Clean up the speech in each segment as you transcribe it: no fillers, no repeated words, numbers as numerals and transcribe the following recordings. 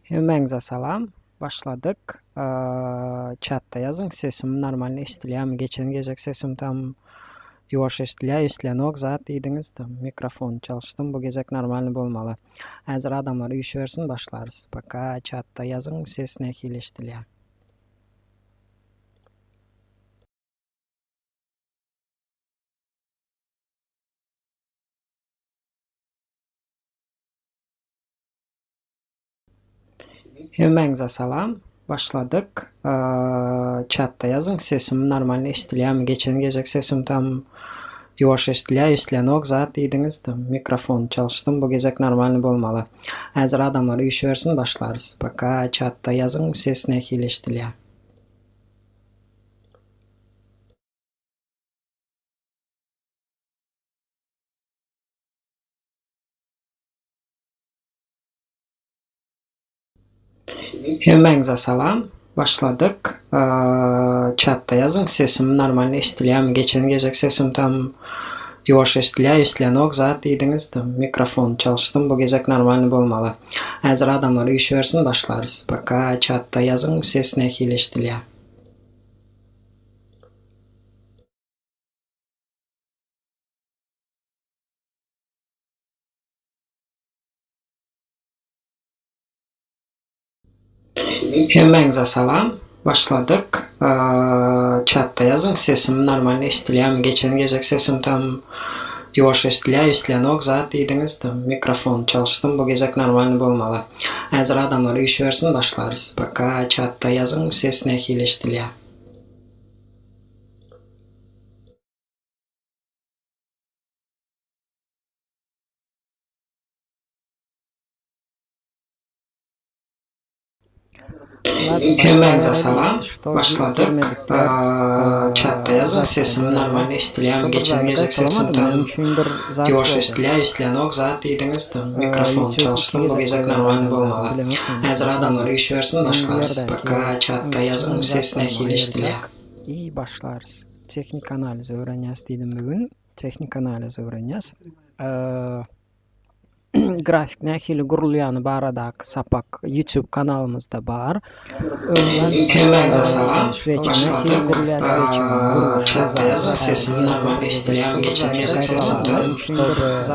Hemen salam. Başladık. Chatta yazın. Sesim normal eşitiliyor mu? Geçen gecek sesim tam yavaş eşitiliyor. Eşitiliyor. Zat dediniz. Mikrofon çalıştım. Bu gecek normal olmalı. Hazır adamlar uyuşuversin başlarız. Baka chatta yazın. Ses ne eşitiliyor. Hemen salam. Başladık. Chatta yazın. Sesim normal eşitiliyor mu? Geçen gecek sesim tam yavaş eşitiliyor. Zat dediniz. Mikrofon çalıştım. Bu gecek normal olmalı. Hazır adamlar uyuşuversin başlarız. Baka chatta yazın. Ses ne eşitiliyor. Hemen salam. Başladık. Chatta yazın. Sesim normal eşitiliyor mu? Geçen gecek sesim tam yavaş eşitiliyor. Zat dediniz. Mikrofon çalıştım. Bu gecek normal olmalı. Hazır adamlar uyuşuversin başlarız. Baka chatta yazın. Ses ne eşitiliyor. Hemen salam. Başladık. Chatta yazın. Sesim normal eşitiliyor mu? Geçen gecek sesim tam yavaş eşitiliyor. Zat dediniz. Mikrofon çalıştım. Bu gecek normal olmalı. Hazır adamlar uyuşuversin başlarız. Baka chatta yazın. Ses ne eşitiliyor. Hemen salam. Başladık. Chatta yazın. Sesim normal eşitiliyor mu? Geçen gecek sesim tam yavaş eşitiliyor. Zat dediniz. Mikrofon çalıştım. Bu gecek normal olmalı. Hazır adamlar uyuşuversin başlarız. Baka chatta yazın. Ses ne eşitiliyor. İyi başlarız. Teknik analiz öğreneceğiz dedim bugün. Teknik analiz öğreneceğiz. Grafik nähili gurulýany barada sapak YouTube kanalımızda bar. Hemen salam. Chatta yazın. Sesim normal eşitiliyor. Geçen gecek sesim tam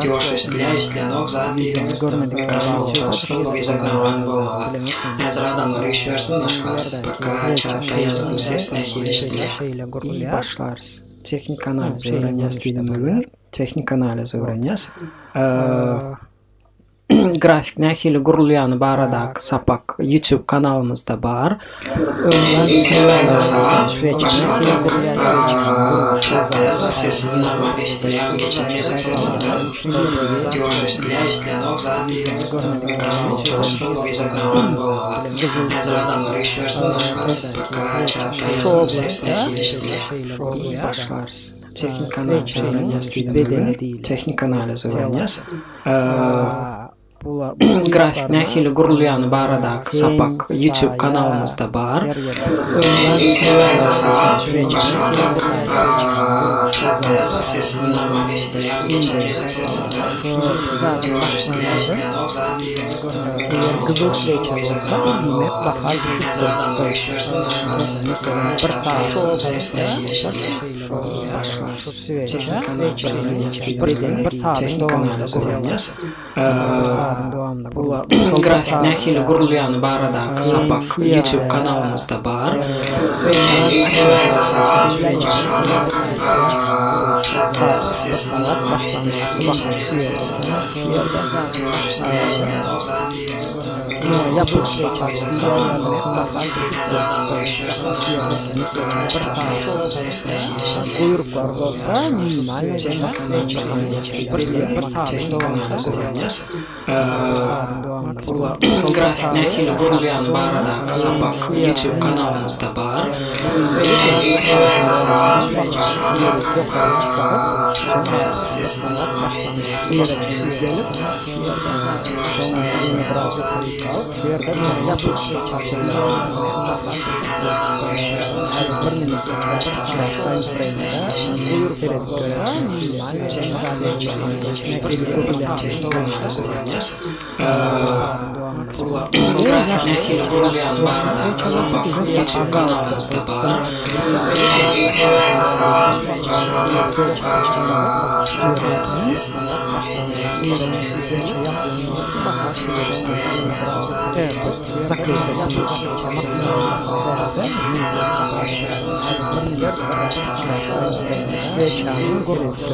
yavaş eşitiliyor. Zat dediniz. Mikrofon çalıştım. Bu gecek normal olmalı. Hazır adamlar uyuşuversin başlarız. Baka chatta yazın. Ses ne eşitiliyor. İyi başlarız. Teknik analiz öğreneceğiz dedim bugün. Teknik analiz öğreneceğiz. Grafik nähili gurulýany barada sapak YouTube kanalımızda bar. Hemen salam. Chatta yazın. Sesim normal eşitiliyor. Geçen gecek sesim tam yavaş eşitiliyor. Zat dediniz. Mikrofon çalıştım. Bu gecek normal olmalı. Hazır adamlar uyuşuversin başlarız. Baka chatta yazın. Ses ne eşitiliyor. Başlarız. Teknik analiz öğreneceğiz dedim bugün. Teknik analiz öğreneceğiz. Grafik nähili gurulýany barada sapak YouTube kanalımızda bar. Hemen salam. Chatta yazın. Sesim normal eşitiliyor. Geçen gecek sesim tam yavaş eşitiliyor. Zat dediniz. Mikrofon çalıştım. Bu gecek normal olmalı. Hazır adamlar uyuşuversin başlarız. Baka chatta yazın. Ses ne eşitiliyor. Teknik analiz öğreneceğiz. Grafik nähili gurulýany barada sapak YouTube kanalımızda bar. Hemen salam. Chatta yazın. Sesim normal eşitiliyor. Geçen gecek sesim tam yavaş eşitiliyor. Zat dediniz. Mikrofon çalıştım. Bu gecek normal olmalı. Hazır adamlar uyuşuversin başlarız. Baka chatta yazın. Ses ne eşitiliyor. Buyruklar olsa minimal Grafik nähili gurulýany barada sapak YouTube kanalımızda bar. Hemen salam. Chatta yazın. Sesim normal eşitiliyor. Geçen gecek sesim tam yavaş eşitiliyor. Zat dediniz. Mikrofon çalıştım. Bu gecek normal olmalı. Hazır adamlar uyuşuversin başlarız. Baka chatta yazın. Ses ne eşitiliyor. kısmı. Bu grafik nesiyle kurulayan barada zaman geçim kanalımızda var. Evet, закрыто. Свечаның гурулту.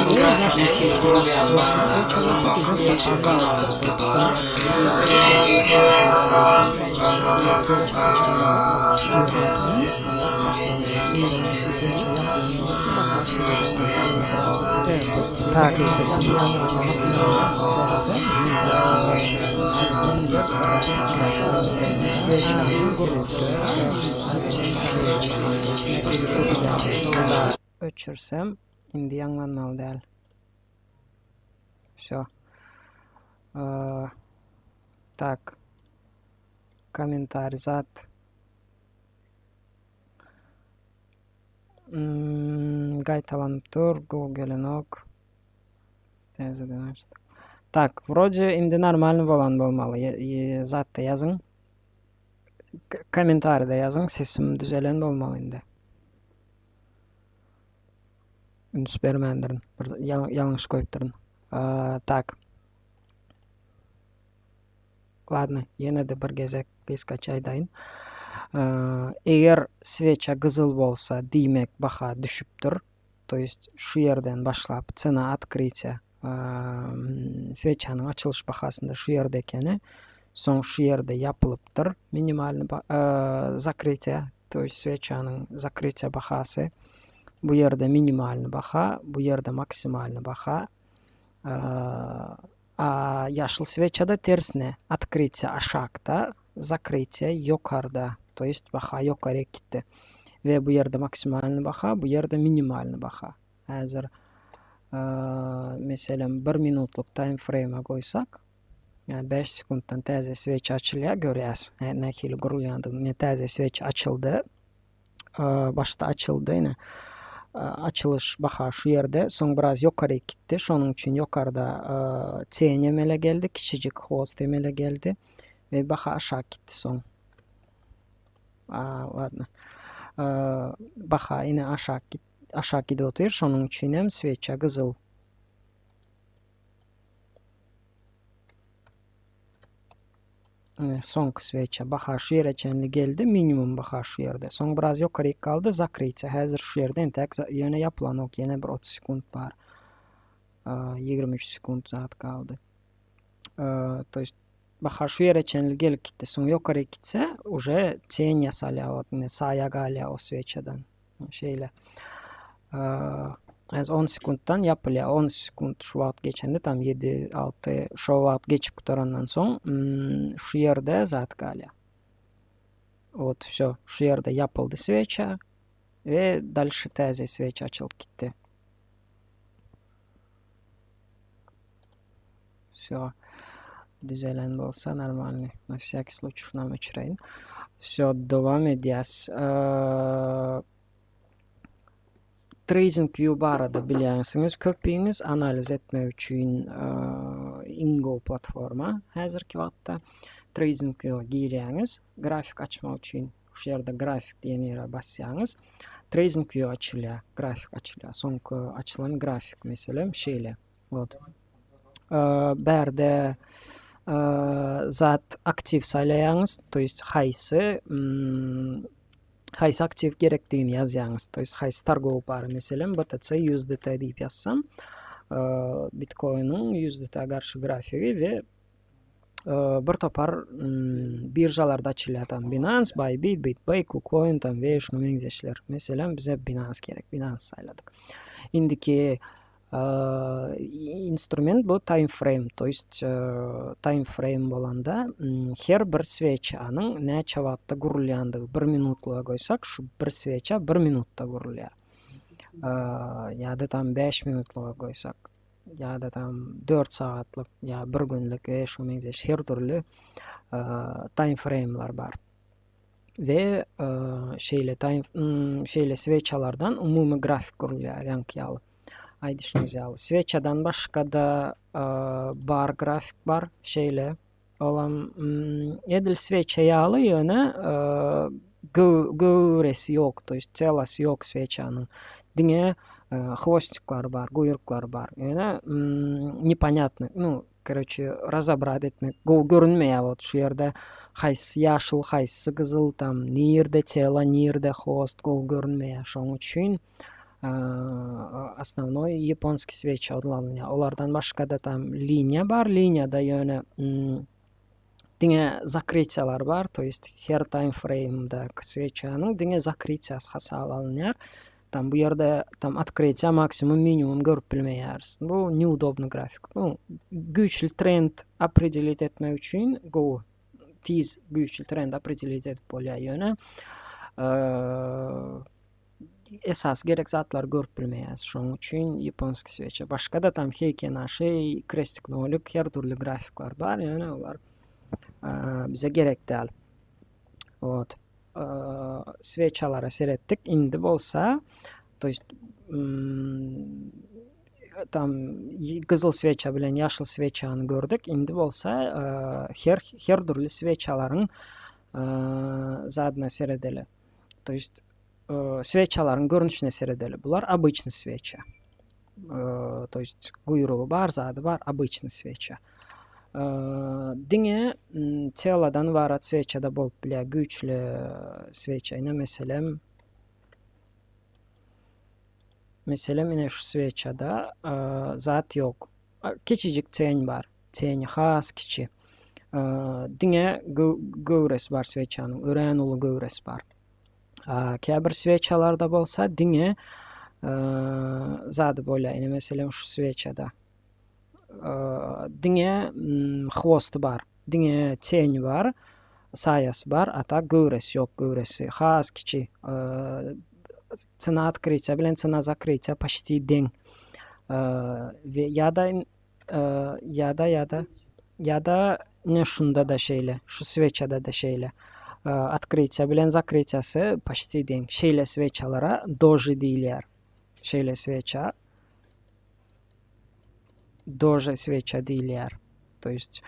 Bu grafik nesiyle kurulayan barada zaman geçim kanalımızda var. Takip Öçürsem indi yanlanmalı değil. Все. Так. Комментарий зат. Гайталанып тур. Google'ın ok. Tezeden açtık. Так, вроде indi нормально bolan bolmalı. Zatta yazın. Kommentarda yazın. Sesim düzelen bolmalı indi. Üns bermendirin. Yanlış koyupturun. Так. Ладно, yine de bir gezek kıskaç aydayın. Eğer sveça kızıl bolsa demek baha düşüptür. То есть şu yerden başlap cena открытия sveçanın açılış bahasında şu yerde ekeni son şu yerde yapılıptır. Minimalni закрытие, то есть sveçanın закрытие bahası bu yerde minimalni baha, bu yerde maksimalni baha. A yaşıl sveçada tersine открытие aşağıda, закрытие yukarıda. То есть baha yukarı gitti. Ve bu yerde maksimalni baha, bu yerde minimalni baha. Hazır mesela 1 minutluk time frame'a koysak, yani 5 sekunddan teze sveç açılıyor görüyoruz. Nekili gurulyandı. Ne teze sveç açıldı. Başta açıldı yine. Açılış baha şu yerde. Son biraz yukarı gitti. Şunun için yukarıda çeyin emele geldi. Küçücük host emele geldi. Ve baha aşağı gitti son. Ладно. Baha yine aşağı gidiyor. Şunun için hem sveça kızıl. Son sveça baha şu yere çenli geldi. Minimum baha şu yerde. Son biraz yukarı kaldı. Закрытие. Hazır şu yerden tek yöne yapılan ok. Yine bir 30 sekund var. 23 sekund saat kaldı. То есть baha şu yere çenli gelip gitti. Son yukarı gitse уже тень yasalıyor. Sağa alıyor o sveçadan. Şeyle. Az 10 sekunddan yapılıyor. 10 sekund şu vaat geçende tam 7-6 şu vaat geçip kuturandan son şu yerde zat kalıyor. Вот все. Şu yerde yapıldı sveça ve дальше teze sveça açılıp gitti. Все. Düzelen olsa normalni. На всякий случай şuna geçireyim. Все, devam ediyoruz. TradingView barada biliyorsunuz köpüğünüz analiz etme için Ingo platforma hazırki vaxtda TradingView'a giriyorsunuz. Grafik açma için şu yerde grafik diye yere basıyorsunuz. TradingView açılıyor, grafik açılıyor. Sonki açılan grafik mesela şeyle. Вот. Berde zat aktif saylayanız, то есть haysi aktif gerektiğini yazıyorsunuz. То есть haysi targov var mesela BTC USDT deyip yazsam Bitcoin'un USDT'ye karşı grafiği ve bir topar birjalarda açılıyor tam Binance, Bybit, BitPay, KuCoin tam ve şunu benzeşler. Mesela bize Binance gerek. Binance sayladık. Indiki instrument bu time frame, to есть time frame bolanda her bir sveçanın neçe vatta gurulyandığı 1 minutluğa koysak şu bir sveça 1 minutta gurulya. Ya da tam 5 minutluğa koysak ya da tam 4 saatlik ya 1 günlük ve şu menzeş her türlü time frame'lar var. Ve şeyle sveçalardan umumi grafik kuruluyor yankıyalı. aytışыңыз yalı. Sveçadan başka da bar grafik var şeyle. Olam edil sveça yalı yöne gövresi yok, то есть целасы yok sveçanın. Dine хвостиклар бар, kuyruklar var. Yani непонятно. Ну, короче, разобрать etmek. Görünmeye вот şu yerde haysi yaşıl, haysi kızıl tam nerede tela, nerede хвост görünmeye. Şoň üçin основной японский свеча odlanýar. Olardan başka da tam liniya var. Liniyada yöne dine закрытиялар var. То есть her time frame'da свечанın dine закрытиясы hasalanýar. Там bu yerde tam открытие максимум минимум görüp bilmeýärsiz. Bu неудобный grafik. Ну, güçlü trend определить etmek üçin go tiz güçlü trend определить edip bolýar ýöne esas gerek zatlar görüp bilmeýärsiz. Şoň üçin japonski sveça. Başka da tam heyke naşy krestik nolik her türlü grafikler bar. Yani olar bize gerek däl. Вот. Sveçalara serettik. Indi bolsa, то есть tam kızıl sveça bilen yaşıl sveçany gördük. Indi bolsa her türlü sveçalaryň zadyna seredeli. То есть sveçalaryň görünüşine seredeli. Bular обычный свеча. То есть kuyruğu bar, zady bar, обычный свеча. Dine teladan varat sveçada bolup bilýär, güçlü sveçaýna meselem ine şu sveçada zat yok. Kiçicik çeň bar. Çeň has kiçi. Dine gövres bar sveçanyň, örän uly gövres bar. Käbir sveçalarda bolsa dine zady bolýar. Ine meselem şu sveçada dine хвост bar, dine çeň bar, sayas bar, ata gövres yok, gövresi has kiçi. Цена открытия bilen цена закрытия почти deň. Ya da ne şunda da şeyle, şu sveçada da şeyle. Открытия bilen закрытиясы почти deň. Şeyle sveçalara doji diýilýär. Şeyle sveça doji sveça diýilýär. То есть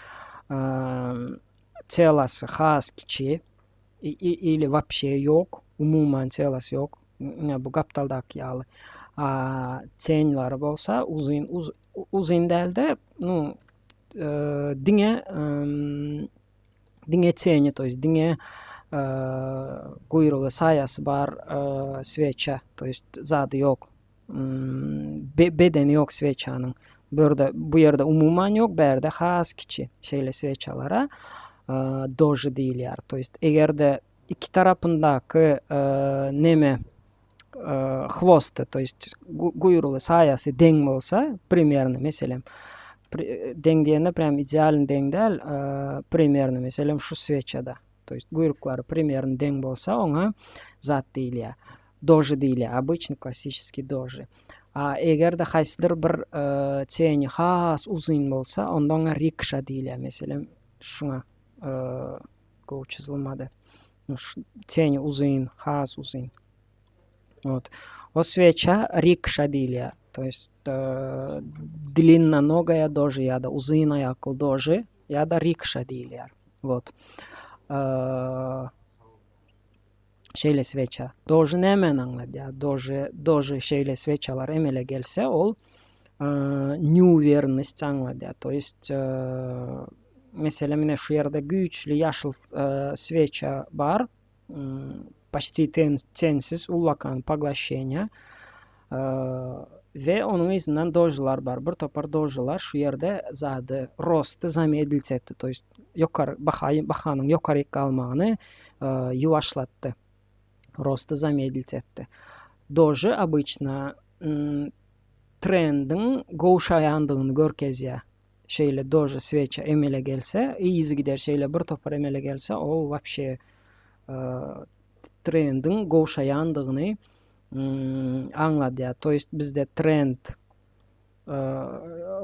целасы has kiçi или вообще yok, umuman celası yok. Bu gaptaldak ýaly. Çeňler bolsa uzun dälde, ну, dine çeňi, то есть dine kuyruğu sayası bar sveça, то есть zady yok. Bedeni yok sveçanyň. Bu yerde umuman yok, berde has kiçi şeyle sveçalara doji diýilýär. То есть egerde iki tarapyndaky neme хвосты, то есть kuyruğu sayası deň bolsa, примерно meselem deň diýende prям idealny deň däl, примерно meselem şu sveçada. То есть kuyruklary примерно deň bolsa, oňa zat diýilýär. Doji diýilýär, обычный klassический doji. Egerde haýsydyr bir çeňi has uzun bolsa, onda oňa rikşa diýilýär. Meselem şuňa gow çizilmady. Çeňi uzun, has uzun. Вот. O свеча рикша diýilýär. То есть длинноногая дожи, ya da uzun ayaklı doji, ya da rikşa diýilýär. Вот. Şeyle sveça. Doji nämen aňladýar? Doji şeyle sveçalar emele gelse, ol neuverенность aňladýar. То есть mesela mine şu yerde güçlü yaşıl sveça bar, почти tensiz ulakan поглощения ve onun izinden dojilar bar. Bir topar dojilar şu yerde zady rostı zamedilç etdi. To есть bahanyň ýokary galmagyny ýuwaşlatdy. Rostı zamedilç etdi. Doji обычно trendin gowşaýandygyny görkezýär. Şeyle doji sveça emele gelse, izi gider, şeyle bir topar emele gelse, o вообще trendin gowşaýandygyny aňladýar. To есть bizde trend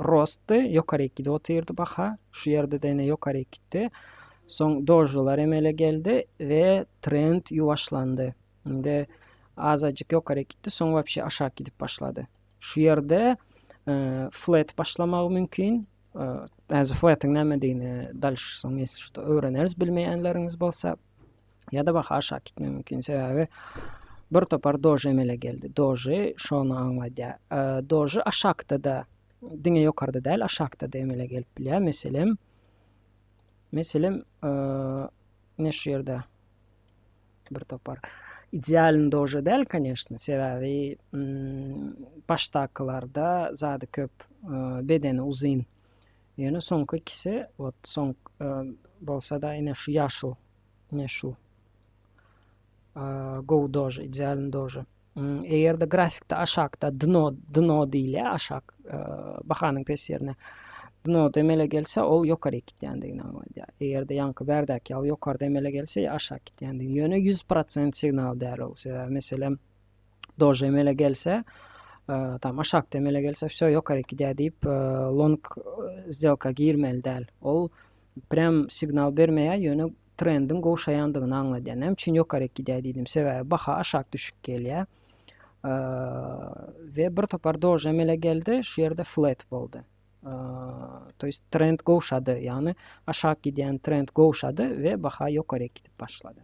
rostdy, ýokary gidip oturdy baha, şu ýerde de ýokary gitdi. Soň dojilar emele geldi we trend ýuwaşlandy. Inde azacık ýokary gitdi, soň вообще aşağı gidip başlady. şu yerde flat başlamak mümkün. Az flat'ın nämediğini dalşyň işte öwreneriz bilmeýänleriniz bolsa. Ya da baha aşağı gitme mümkün. Sebebi bir topar doji emele geldi. Doji şonu anladı. Doji aşağıda da diňe ýokarda däl, aşağıda da emele gelip bilýär. Meselem neş ýerde bir topar. İdealny doji däl, конечно. Sebebi başdakylarda zady köp bedeni uzyn. Ýöne soňky ikisi, soň bolsa da ine şu ýaşyl, ne şu Go doji, idealny doji. Eğer grafikte aşağıda dno diýilýär, aşağı bahanyň pes ýerine dno emele gelse, ol ýokary gitýändigini anlaýar. Eğer de ýanky berdäk ýaly ýokarda emele gelse, aşağı gitýändigini. Ýöne 100% signal däl ol. Meselem doji emele gelse, tam aşağıda emele gelse, всё ýokary gidýär diýip long сделка girmeli däl. Ol prem signal bermeýär, ýöne trendin goşaýandygyny anlaýar. Näme üçin ýokary gidýär diýdim. Sebebi baha aşağı düşüp gelýär. Ve bir topar doji emele geldi, şu ýerde flat boldy. To есть trend goşady, ýani aşağı gidýän trend goşady we baha ýokary gidip başlady.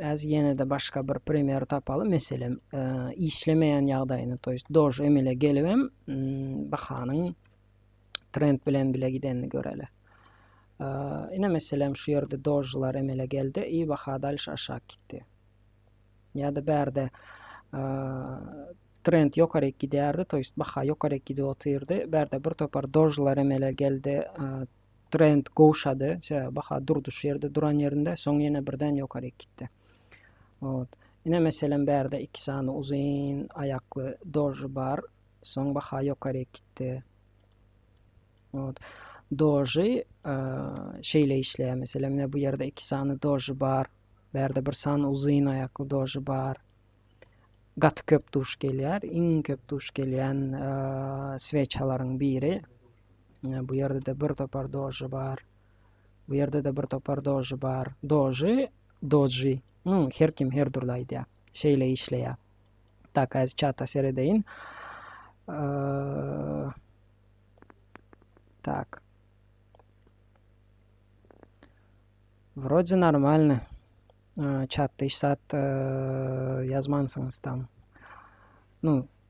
Az ýene-de başga bir primer tapalım. Meselem işlemeýän ýagdaýyny, to есть doji emele gelibem bahanyň trend bilen bile gidenini göreli. Ine meselem şu ýerde dojilar emele geldi, baha dalş aşağı gitdi. Ya da berde trend ýokary gidýärdi, to есть baha ýokary gidip otyrdy. Berde bir topar dojilar emele geldi, trend goşady, baha durdy şu ýerde, duran ýerinde, soň ýene birden ýokary gitdi. Ine meselem berde iki sany uzyn ayakly doji bar, soň baha ýokary gitdi. Doji şeýle işleýär. Meselem bu ýerde iki sany doji bar, berde bir sany uzyn ayakly doji bar. Gat köp duş gelýär, iň köp duş gelýän sveçalaryň biri. Bu ýerde de bir topar doji bar. Bu ýerde de bir topar doji bar. Doji. Her kim her durlaýdy. Şeýle işleýär. Tak az çata seredeýin. Так. Вроде нормально. Чатта işsat yazmansyňyz tam.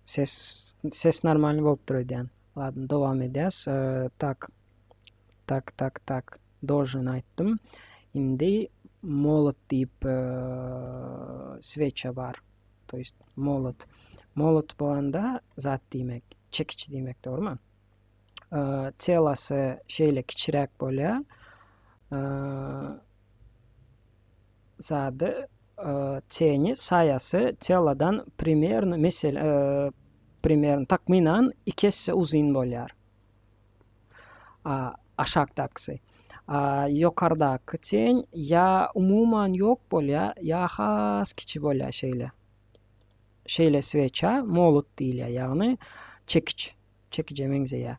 Ses normal bolup durýar. Ладно, dowam edýäs. Tak. Dojyny aýtdym. Indi molot diýip sveça bar. To есть molot. Molot bolanda zat diýmek, çekiç diýmek, dogrymy? Telasy şeýle kiçirek bolýar. Zady teni saýasy teladan примерно takminan 2 hisse uzyn bolýar. Aşağıdaky. Ýokardaky ten ya umuman ýok bolýar, ya has kiçi bolýar şeýle. Şeýle sveça molot diýilýär, ýagny çekice meňzeýär.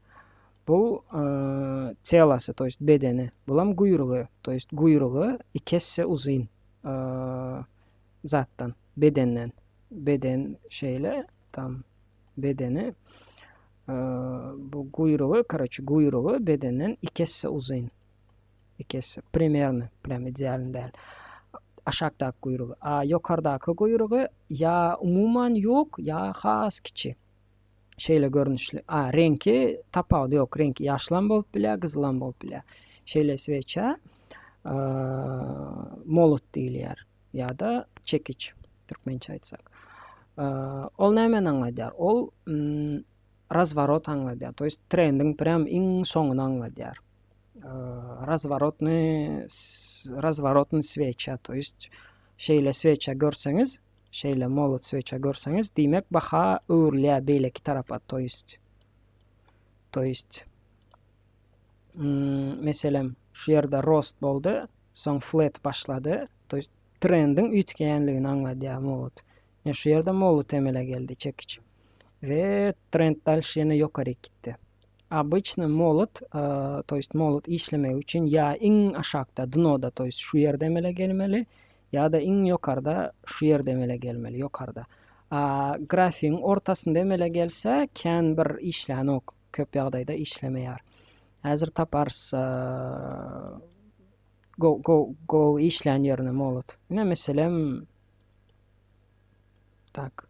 Bu telasy, to есть bedeni. Bulam guýrugy, to есть guýrugy 2 hisse uzyn zatdan, bedenden. Beden şeýle tam bedeni. Bu guýrugy bedenden 2 hisse uzyn. 2 hisse примерно, prem idealny däl. Aşağıdaky guýrugy. Ýokardaky guýrugy ya umuman ýok, ya has kiçi. Şeýle görnüşli. Renki tapawdy ýok, renki ýaşlan bolup bilýär, gyzylan bolup bilýär. Şeýle sveça molot diýilýär ýa-da çekiç, türkmençe aýtsak. Ol näme aňladýar? Ol razворот aňladýar. To есть trendin prem iň soňuny aňladýar. Razворотny sveça, to есть şeýle sveça görseňiz, şeýle molot sveça görseňiz, diýmek baha öwrülýär beýleki tarapa, to есть meselem şu ýerde rost boldy, soň flat başlady, to есть trendin ütgenligini aňladýar molot. Şu ýerde molot emele geldi, çekiç. Ve trend dalş ýene ýokary gitdi. Обычно molot, to есть molot işlemek üçin ya iň aşağıda, dnoda, to есть şu ýerde emele gelmeli, ya da iň ýokarda şu ýerde emele gelmeli, ýokarda. Grafiğin ortasında emele gelse ken bir işlän ok köp ýagdaýda işlemeýär. Häzir taparsy go işlän ýerine molat. Ne meselem tak.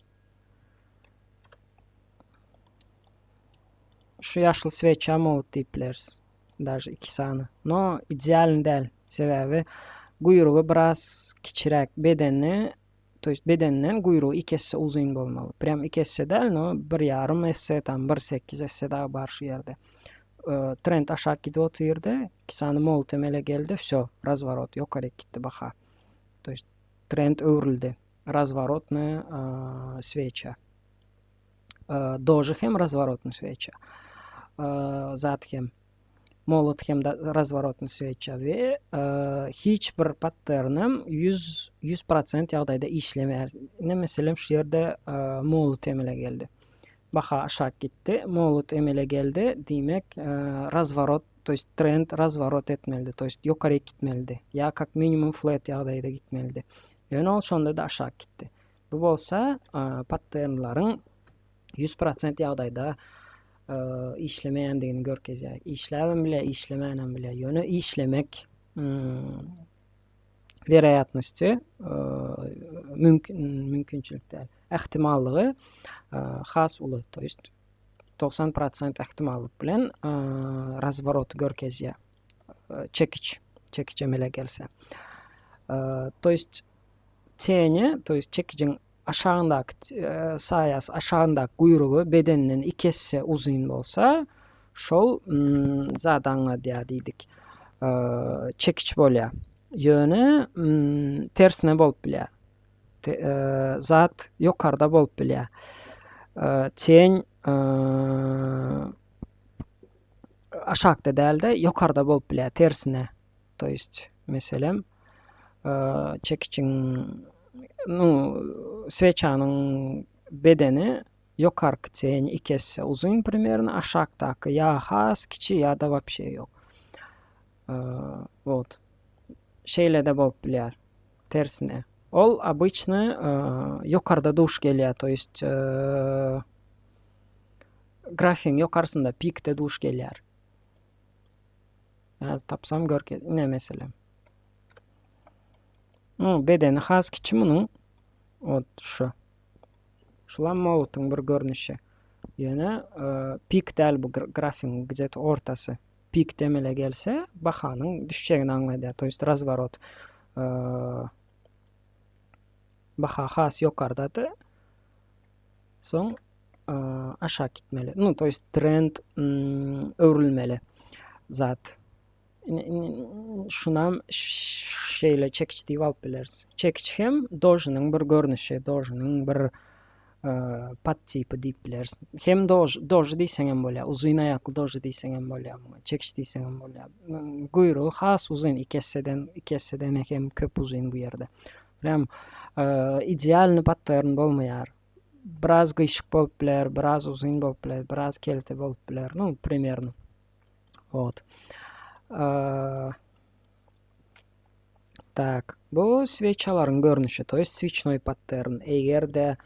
Şu ýaşly sveça molat diýip bilersiz. Даже 2 sany. No idealny däl. Sebäbi guyrugy biraz kiçirek bedenni, to есть bedenden guyrugy 2 esse uzun bolmaly. Prям 2 esse däl, no 1,5 esse, tam 1,8 esse daha bar şu ýerde. Trend aşağı gidip oturdu. 2 sany mol temele geldi. Всё, разворот, ýokary gitdi baha. То есть тренд öwrildi. Разворотная свеча. Тоже hem разворотная свеча. Затем молот hem de разворотная свеча ve hiç bir patternem 100% ýagdaýda işlemeýär. Ne meselem şu ýerde molot emele geldi. Baha aşağı gitti. Molot emele geldi. Demek разворот, то есть trend разворот etmeli. То есть ýokary gitmeli. Ya как minimum flat ýagdaýda gitmeli. Ýöne ol şonda da aşağı gitti. Bu bolsa patternlaryň 100% ýagdaýda işlemeýändigini görkezýär. İşläben bile, işlemänem bile. Ýöne işlemek verýatnosty mümkinçilikler. Ähtimallygy has uly. To есть 90% ähtimallyk bilen разворот görkezýär. Çekiç emele gelse. To есть çeňe, to есть çekicin aşağındaky saýasy, aşağındaky guyrugy bedeninden 2 esse uzun bolsa, şol zat aňladýar diýdik. Çekiç bolýar. Ýöne tersine bolup bilýär. Zat ýokarda bolup bilýär. Çeň aşağıda däl de ýokarda bolup bilýär, tersine. To есть meselem çekiçin sveçanyň bedeni ýokarky çeň 2 esse uzun примерно, aşağıdaky ya has kiçi ya da вообще ýok. Вот. Şeýle de bolup bilýär, tersine. Ol обычно ýokarda duş gelýär, to есть grafiğin ýokarysynda pikde duş gelýär. Häzir tapsam görke ne meselem. Bedeni has kiçi munuň. Ot şu. Şulam molotyň bir görnüşi. Ýöne pik däl bu grafiğin где-то ortasy. Pik demele gelse bahanyň düşjegini aňlaýar. To есть разворот. Baha has ýokardady. Soň aşağı gitmeli. To есть trend öwrilmeli zat. Şunam şeýle çekiç diýip alyp bilersiz. Çekiç hem dojanyň bir görnüşi, dojanyň bir подтипи diýip bilersiz. Hem doj diýseň hem bolýar, uzun aýakly doj diýseň hem bolýar, çekiç diýseň hem bolýar. Guyrugy has uzun, 2 esseden hem köp uzun bu ýerde. Prям idealny pattern bolmaýar. Biraz gyşyk bolup biler, biraz uzun bolup biler, biraz kelte bolup biler. No, примерно. Вот. Так, bu sveçalaryň görnüşi, to есть свечной паттерн. Egerde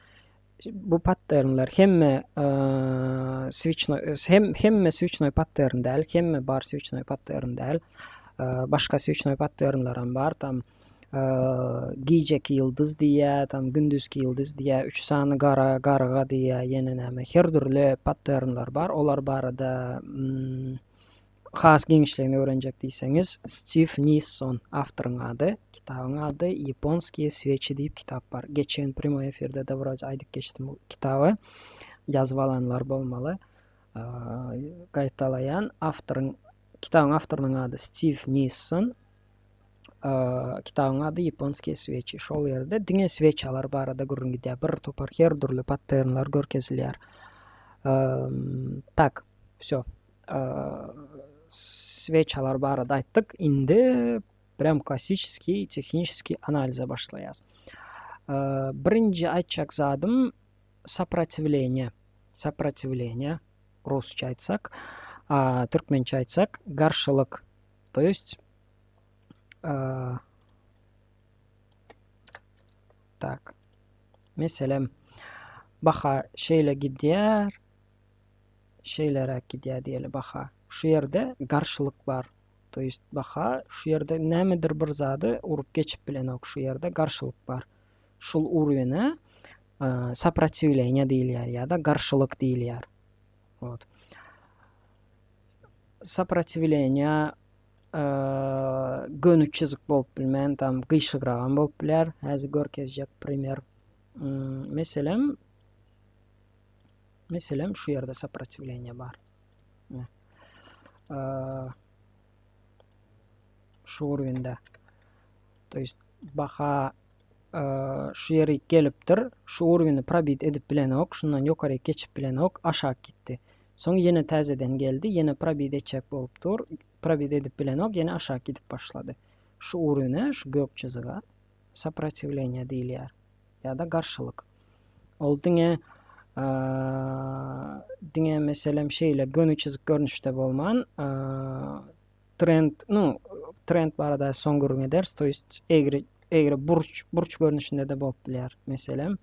bu patternler hemme switchnoy pattern däl, hemme bar switchnoy pattern däl. Başga switchnoy patternlar bar, tam gijek ýyldız diýär, tam gündüzki ýyldız diýär, 3 sany garaga diýär, ýene näme her türlü patternlar bar. Olar barada has giňişligini öwrenjek diýseňiz, Steve Nisson awtoryň ady, kitabyň ady Ýaponskiye свечи diýip kitap bar. Geçen primoy efirde de biraz aýdyp geçdim bu kitaby. Ýazyp alanlar bolmaly. Gaýtalaýan kitabyň awtorynyň ady Steve Nisson. Kitabyň ady Ýaponskiye свечи. Şol ýerde diňe sveçalar barada gurrun gidýär. Bir topar her türlü patternlar görkezilýär. Tak, всё. Sveçalar barada aýtdyk. Indi prям klassический технический analize başlaýas. Birinji aýtjak zadym сопротивление. Сопротивление rusça aýtsak, türkmençe aýtsak garşylyk. To есть tak. Meselem baha şeyle gidiyor, şeylere gidiyor diyelim baha. Şu yerde karşılık var. To есть baha şu yerde nemedir bir zadı urup geçip bilen ok şu yerde karşılık var. Şul uruyuna сопротивление deyilýär ya da karşılık deyilýär. Вот. Сопротивление gönüç çizik bolup bilmän, tam gıyşıgragan bolup biler. Häzir görkezjek primer. Meselem şu yerde сопротивление bar. Şu uruyunda. To есть baha şu yere gelipdir, şu uruyunu probit edip bilen ok, şundan ýokary geçip bilen ok aşağı gitdi. Soň ýene täzeden geldi, ýene probit etjek bolupdyr. Probit edip bilen ok ýene aşağı gidip başlady. Şu uruyuna, şu gök çiziga сопротивление diýilýär. Ýa-da garşylyk. Ol diňe meselem şeýle gönü çizik görnüşde bolman, trend barada soňguruň eders, to есть egri burç görnüşinde de bolup bilýär. Meselem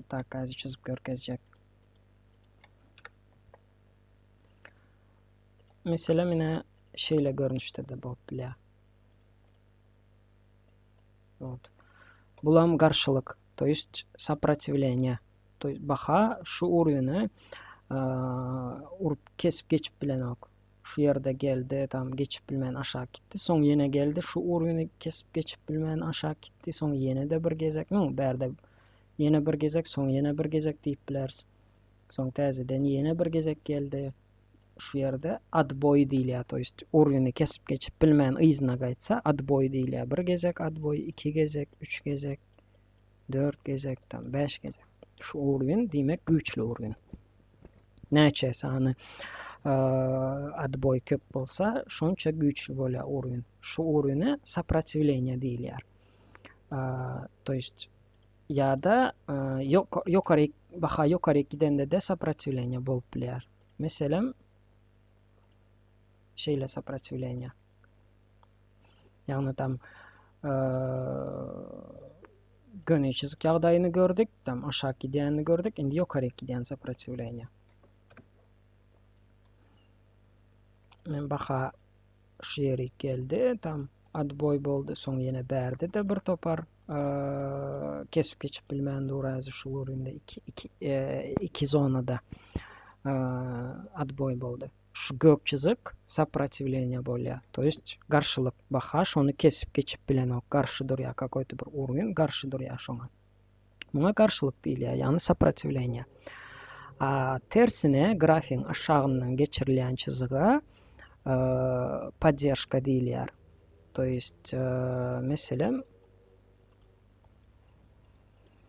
tak häzir çizip görkezjek. Meselem ine şeýle görnüşde de bolup bilýär. Вот. Bulam garşylyk, to есть сопротивление. To есть baha şu uruyunu urup kesip geçip bilen ok. Şu yerde geldi, tam geçip bilmän aşağı gitdi. Soň ýene geldi, şu uruyunu kesip geçip bilmän aşağı gitdi. Soň ýene de bir gezek, berde ýene bir gezek, soň ýene bir gezek diýip bilersiz. Soň täzeden ýene bir gezek geldi. Şu yerde adboy diýilýär. To есть uruyunu kesip geçip bilmän yzyna gaýtsa adboy diýilýär. Bir gezek adboy, 2 gezek, 3 gezek, 4 gezek, tam 5 gezek. Şu uruyun diýmek güýçli uruyun. Näçe sany adboy köp bolsa, şonça güýçli bolýar uruyun. Şu uruyuna сопротивление diýilýär. To есть ýa-da ýokary baha ýokary gidende de сопротивление bolup bilýär. Meselem şeyle сопротивление. Ýagny tam gönü çizik ýagdaýyny gördük, tam aşağı gidýänini gördük, indi ýokary gidýän сопротивление. Men baha şu ýere geldi, tam adboy boldy, soň ýene berdi de bir topar kesip geçip bilmän durazy şu urunda iki zonada adboy boldy. Şu gök çizik сопротивление bolýar. To есть garşylyk baha şonu kesip geçip bilen ok, garşy durýar, какой-то bir urun garşy durýar şoňa. Muňa garşylyk diýilýär, ýani сопротивление. Tersine grafiň aşagyndan geçirilýän çizige поддержка diýilýär. To есть meselem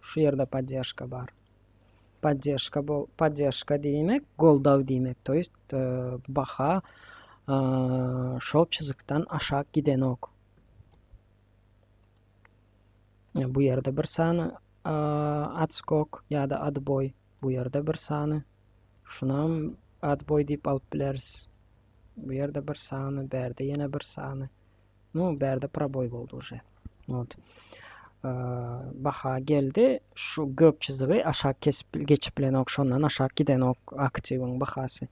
şu ýerde поддержка bar. Поддержка diýmek goldaw diýmek. To есть baha şol çizikden aşağı giden ok. Bu ýerde bir sany atskok ýa-da adboy, bu ýerde bir sany. Şunam adboy diýip alyp bilersiz. Bu ýerde bir sany, berde ýene bir sany. Berde proboy boldy uje. Вот. Baha geldi, şu gök çizigi aşağı kesip geçip bilen ok, şondan aşağı giden ok aktiwyň bahasy.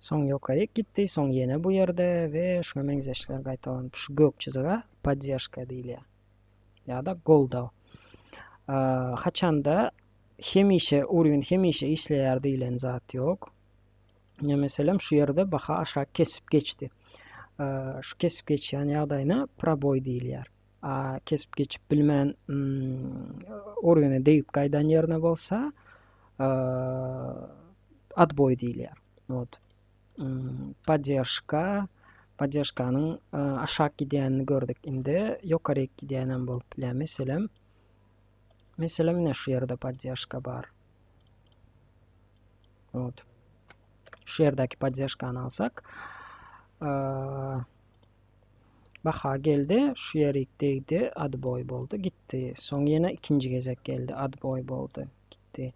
Soň ýokary gitdi, soň ýene bu ýerde we şuna meňzeşler gaýtalanyp şu gök çizige поддержка diýilýär. Ýa-da goldaw. Haçanda hemişe urun hemişe işleýär diýilen zat ýok. Meselem şu ýerde baha aşağı kesip geçdi. Şu kesip geçýän ýagdaýyna proboy diýilýär. Kesip geçip bilmän oruny deyip gaýdan ýerine bolsa adboy diýilýär. Вот. Поддержкanyň aşağı gidýänini gördük. Indi ýokary gidýänem bolup bilýär. Meselem ne şu ýerde поддержка bar. Вот. Şu ýerdäki поддержканы alsak, baha geldi, şu ýere değdi, adboy boldu, gitdi. Soň ýene ikinji gezek geldi, adboy boldu, gitdi.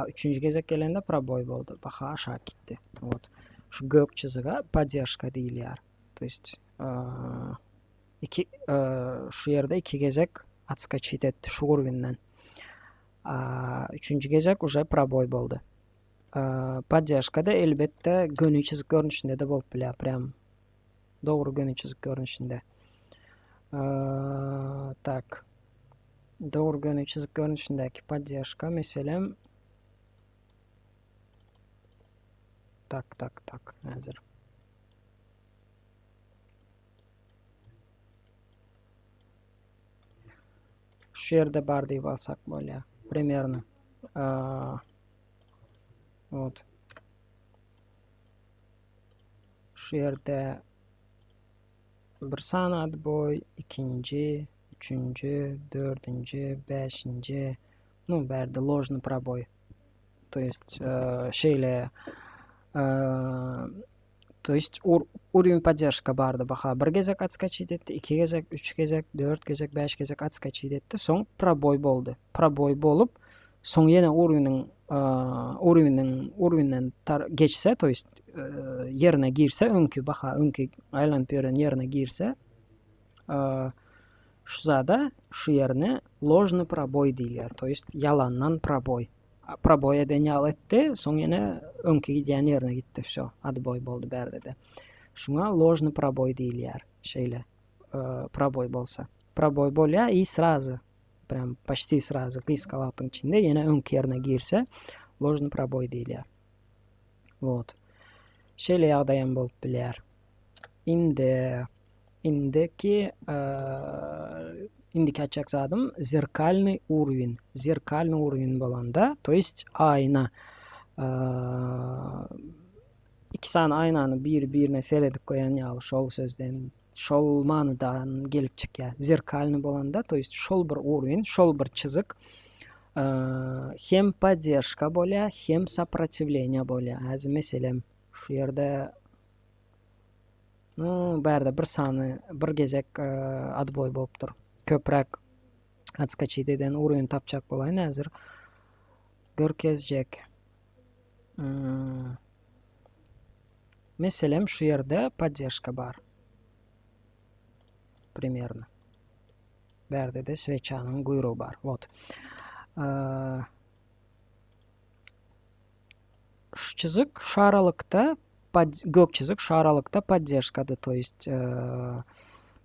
Üçüncü gezek gelende proboy boldu, baha aşağı gitdi. Вот. Şu gök çizige поддержка diýilýär. To есть şu ýerde iki gezek atskachit etdi şu gurbinden. Üçüncü gezek уже пробой болды. Поддержкада elbette gönü çizik görünüşünde de bolup bile, прям doğru gönü çizik görünüşünde. Так. Doğru gönü çizik görünüşündeki поддержка mesela tak hazır. Şu yerde bar deyip alsak böyle примерно. Вот. Şu yerde bir saniye adboy, ikinci, üçüncü, dördüncü, beşinci, ну, бәрді ложный пробой. То есть, то есть уровень поддержка барды баха. Bir кезек отскочить etdi, iki кезек, üç кезек, dört кезек, beş кезек отскочить etdi. Soň пробой boldy. Пробой bolup, soň ýene uruvinden geçse, to есть yerine girse, öňkü baha, öňkü aýlanyp ýören yerine girse, şu zada şu yerine ложный пробой diýilýär. To есть yalandan pробой. Pробой eden ýal etdi, soň ýene öňkü gidýän yerine gitdi. Всё, отбой boldy berde de. Şuňa ложный пробой diýilýär. Şeýle пробой bolsa. Пробой bolýa и сразу, прям почти сразу kysga wagtyň içinde ýene öňkü yerine girse, ложный пробой diýilýär. Вот. Şeýle ýagdaýam bolup bilýär. Indiki açacak zadım zerkalny uровень. Zerkalny uровень bolanda, to есть ayna. İki sany aynany bir-birine seredip koyan ýaly şol sözden, şol manydan gelip çykýar. Zerkalny bolanda, to есть şol bir uровень, şol bir çyzyk hem поддержка bolýar, hem сопротивление bolýar. Häzir meselem şu ýerde berde bir sany, bir gezek adboy bolupdyr. Köprek atskaçyt eden uruvyň tapjak bolaýyn häzir. Görkezjek. Meselem şu ýerde поддержка bar. Примерно. Berde de sveçanyň guyrugy bar. Вот. Şu çyzyk şu aralykda gök çyzyk şu aralykda поддержкада, to есть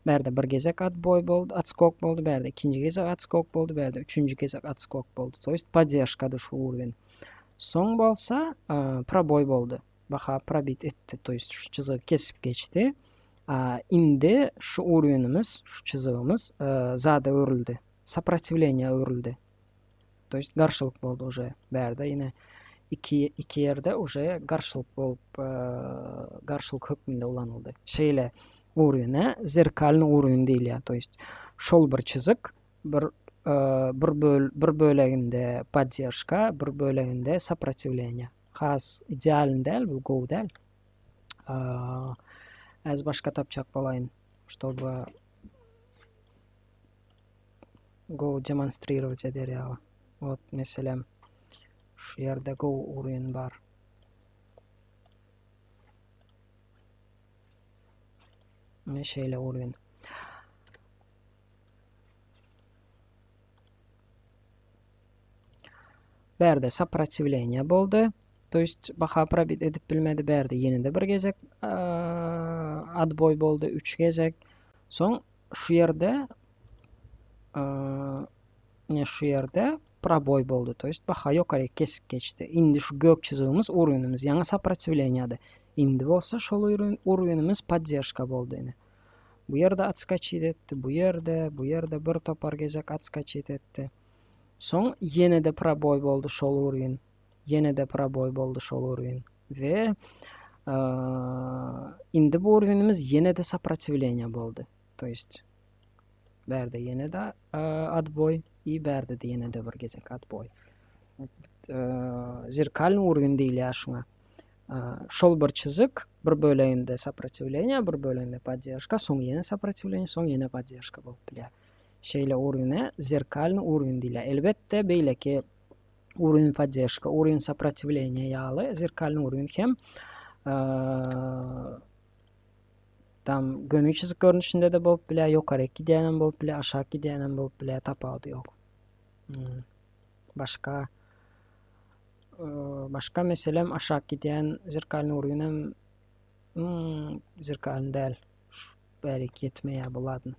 berde bir gezek atboy boldy, atskok boldy, berde ikinci gezek atskok boldy, berde üçüncü gezek atskok boldy. To есть поддержкада şu uровень. Soň bolsa пробой boldy. Baha probit etdi, to есть şu çyzygy kesip geçdi. Indi şu uровенimiz, şu çyzygymız zada örildi. Сопротивление örildi. To есть garşylyk boldy уже berde ýene iki yerde уже garşylyk bolup garşylyk hökmünde ulanyldy. Şeýle uruvyna zerkalny uruvyň diýilýär. To есть şol bir çyzyk bir böleginde поддержка, bir böleginde сопротивление. Has idealin däl, bu gow däl. Az başka tapjak bolaýyn, чтобы gow demonstrировать eder. Вот, meselem şu ýerde gow uruvyň bar. Şeýle uruvyň. Berde сопротивление boldy. To есть baha probit edip bilmedi, berde ýene-de bir gezek adboy boldy, 3 gezek. Soň şu ýerde şu ýerde пробой boldy. To есть baha ýokary kesip geçdi. Indi şu gök çyzygymız uruvyňymız ýaňa сопротивление'de. Indi bolsa şol uruvyňymız поддержка boldy ene. Bu ýerde atskaçyt etdi, bu ýerde bir topar gezek atskaçyt etdi. Soň ýene-de пробой boldy şol uruvyň. Ýene-de пробой boldy şol uruvyň. We indi bu uruvyňymız ýene-de сопротивление boldy. To есть berde ýene-de adboy, berde de ýene-de bir gezek adboy. Zerkalny uruvyň diýilýär şuňa. Şol bir çyzyk, bir böleginde сопротивление, bir böleginde поддержка, soň ýene сопротивление, soň ýene поддержка bolup bilýär. Şeýle uruvyna zerkalny uruvyň diýilýär. Elbetde beýleki uruvyň поддержка, uruvyň сопротивление ýaly zerkalny uruvyň hem tam gönül çizik görünüşünde de bolup bilýär, ýokary gidýänem bolup bilýär, aşağı gidýänem bolup bilýär, tapawdy ýok. Başka meselem aşağı giden zerkalny uruýunam zerkalny däl. Belki yetmeye buladın.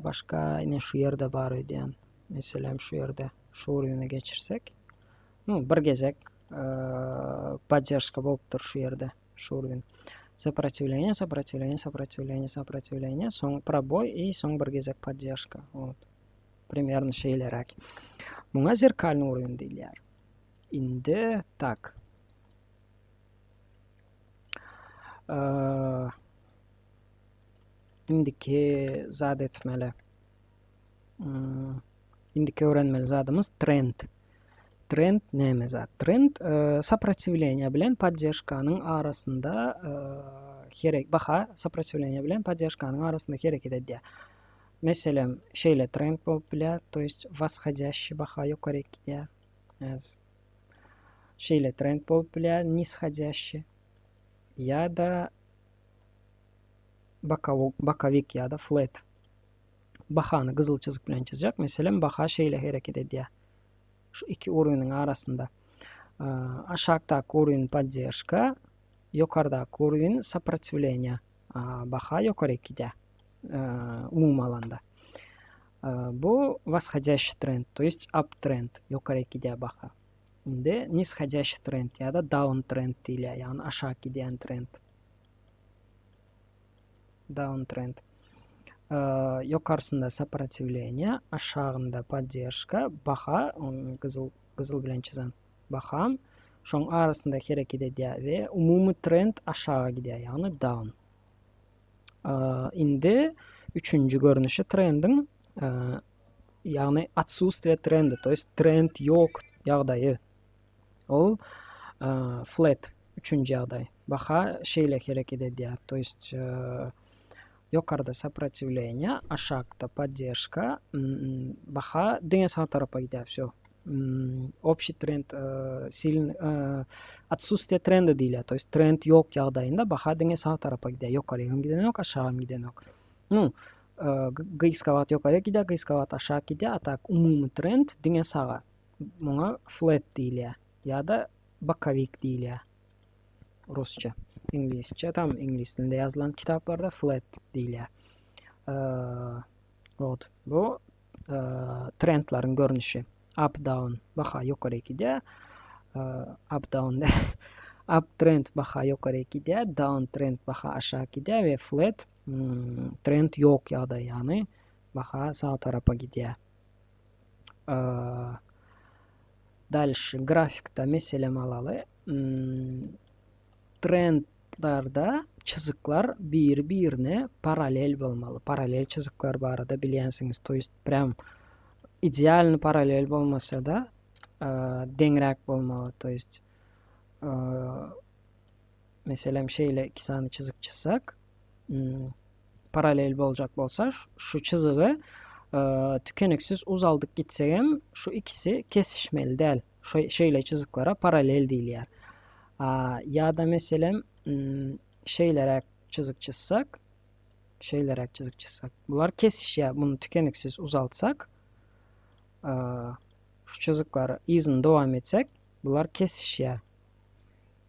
Başka yine şu yerde bar ödeyen. Mesela şu yerde şu uruýuna geçirsek. Bir gezek поддержка bolupdyr şu yerde. Şu uruýun. Сопротивление, soň пробой и soň bir gezek поддержка. Вот. Примерно şeylerek. Muňa zerkalny uruýun diýilýär. Indi tak. Indiki zat etmeli. Indiki öwrenmeli zadymyz trend. Trend näme zat? Trend сопротивление bilen поддержкanyň arasynda baha сопротивление bilen поддержкanyň arasynda hereket edýär. Meselem şeýle trend bolup bilýär, то есть восходящий baha ýokary gidýär. Şeýle trend bolup bilýär, нисходящий. Ya da bokovik ya da flat. Bahany gyzyl çizik bilen çizjek. Meselem baha şeýle hereket edýär. Şu iki uruýunyň arasynda. Aşağıdaky uruýun поддержка, ýokardaky uruýun сопротивление. Baha ýokary gidýär. Umum alanda. Bu восходящий тренд, то есть uptrend, ýokary gidýär baha. Indi нисходящий тренд ya da downtrend diýilýär, ýagny aşağı gidýän trend. Downtrend. Ýokarysynda сопротивление, aşağında поддержка, baha, gyzyl bilen çizen baha, şoň arasynda hereket edýär we umumy trend aşağı gidýär, ýagny down. Indi üçüncü görnüşi trendin, ýagny отсутствие тренда, то есть trend ýok ýagdaýy. Ol flat, üçüncü ýagdaý. Baha şeýle hereket edýär, то есть ýokarda сопротивление, aşağıda поддержка, baha diňe sağ tarapa gidýär. Всё. Общий тренд сильный, отсутствие тренда diýilýär. То есть trend ýok ýagdaýynda baha diňe sağ tarapa gidýär. Ýokary giden ýok, aşağı giden ýok. Gyýskawat ýokary gidýär, gyýskawat aşağı gidýär. Atak umumy trend diňe sağa. Muňa flat diýilýär. Ya da bokovik diýilýär. Rusça. İngilizce, tam ingilis dilinde yazılan kitaplarda flat diýilýär. Bu trendlaryň görnüşi. Up down, baha ýokary gidýär. Up down, up trend baha ýokary gidýär, down trend baha aşağı gidýär we flat trend ýok ýagdaý, ýagny baha sağ tarapa gidýär. Dальше grafikda meselem alaly. Trendlarda çizikler bir-birine paralel bolmaly. Paralel çizikler barada bilýänsiňiz. To есть prям idealny paralel bolmasa da deňrek bolmaly. To есть meselem şeýle iki sany çizik çizsek, paralel boljak bolsa şu çizigi tükeniksiz uzaldyk gitsek hem şu ikisi kesişmeli däl. Şeýle çiziklere paralel diýilýär. Ya da meselem şeylerek çizik çizsek, bular kesişýär. Bunu tükeniksiz uzaltsak, şu çizikleri izini dowam etsek, bular kesişýär.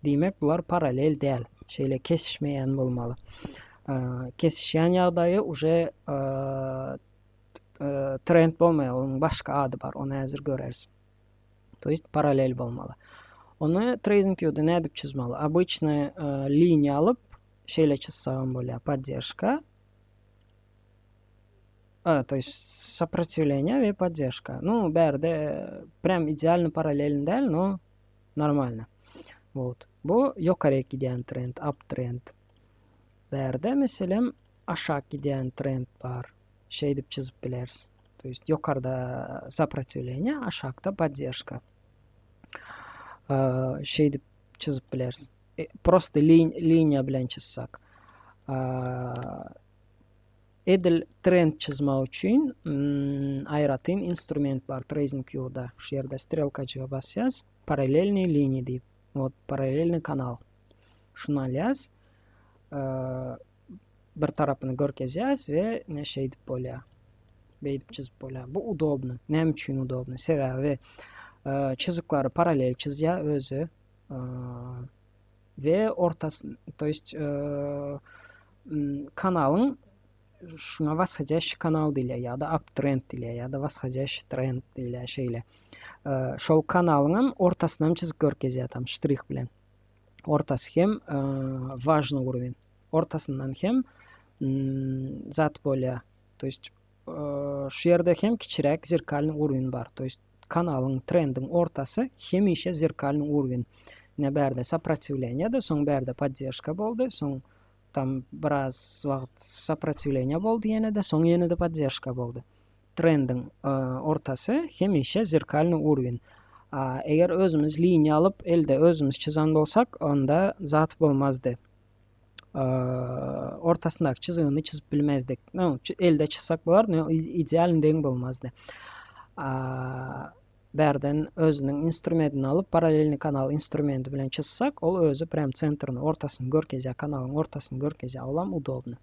Diýmek bular paralel däl. Şeýle kesişmeýän bolmaly. Kesişýän ýagdaýy uje trend bolmaýar, onuň başga ady bar, onu häzir göreriz. To есть paralel bolmaly. Onu TradingView'da ne edip çizmeli? Обычно liniya alıp şeyle çizsam bolýar. Поддержка. То есть сопротивление ve поддержка. Berde prям idealny paralelin däl, no normalny. Вот. Bu ýokary gidýän trend, uptrend. Berde meselem aşağı gidýän trend bar. Şey dip çizip bileriz. То есть ýokarda сопротивление, aşağıda поддержка. Şey dip çizip bileriz. Просто liniya bilen çizsek. Edil trend çizmek üçin aýratyn instrument bar TradingView'da. Şu ýerde strelkaçyga basýas, paralelny liniya diýip. Вот paralelny kanal. Şunu alýas. Bir tarapyny görkezýäs we şey dip bolýar. Beydip çizip boylar. Bu udobnu. Nem üçün udobnu? Sebebi çizikleri paralel çizya özü ve ortası, to есть kanalın şuna vasxacaş kanal dile ya da uptrend dile ya da vasxacaş trend dile şeyle. Şol kanalının ortasından çizik görkezya tam ştrih bilen. Ortası hem важный уровень. Ortasından hem zat bolya. То есть şu yerde hem kiçirek zirkalny уровень бар. То есть kanalın trendin ortası hemişe zirkalny уровень. Ne berde сопротивление da, soň berde поддержка boldy, soň tam biraz wagt сопротивление boldy ýene de, soň ýene de поддержка boldy. Trendin ortası hemişe zirkalny уровень. Eger özümüz liniýa alyp elde özümüz çizan bolsak, onda zat bolmazdy. Ortasındaky çizigini çizip bilmezdik. Elde çizsek bolar, ideal deň bolmazdy. Berden özünün instrumentini alıp paralelni kanal instrumenti bilen çizsek, ol özü prem centrini ortasyny görkezýär, kanalın ortasyny görkezýär bolam udobny.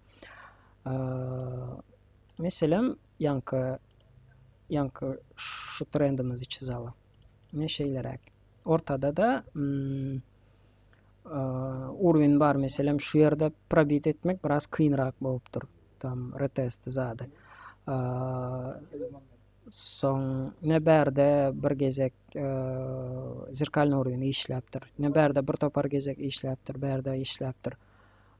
Meselem yankı şu trendimizi çizali. Ne şeylerek. Ortada da uровень bar, meselem şu yerde probit etmek biraz kıyınrak bolupdur. Tam retest zady. Soň ne berde bir gezek zirkalny uровень işläpdir. Ne berde bir topar gezek işläpdir, berde işläpdir.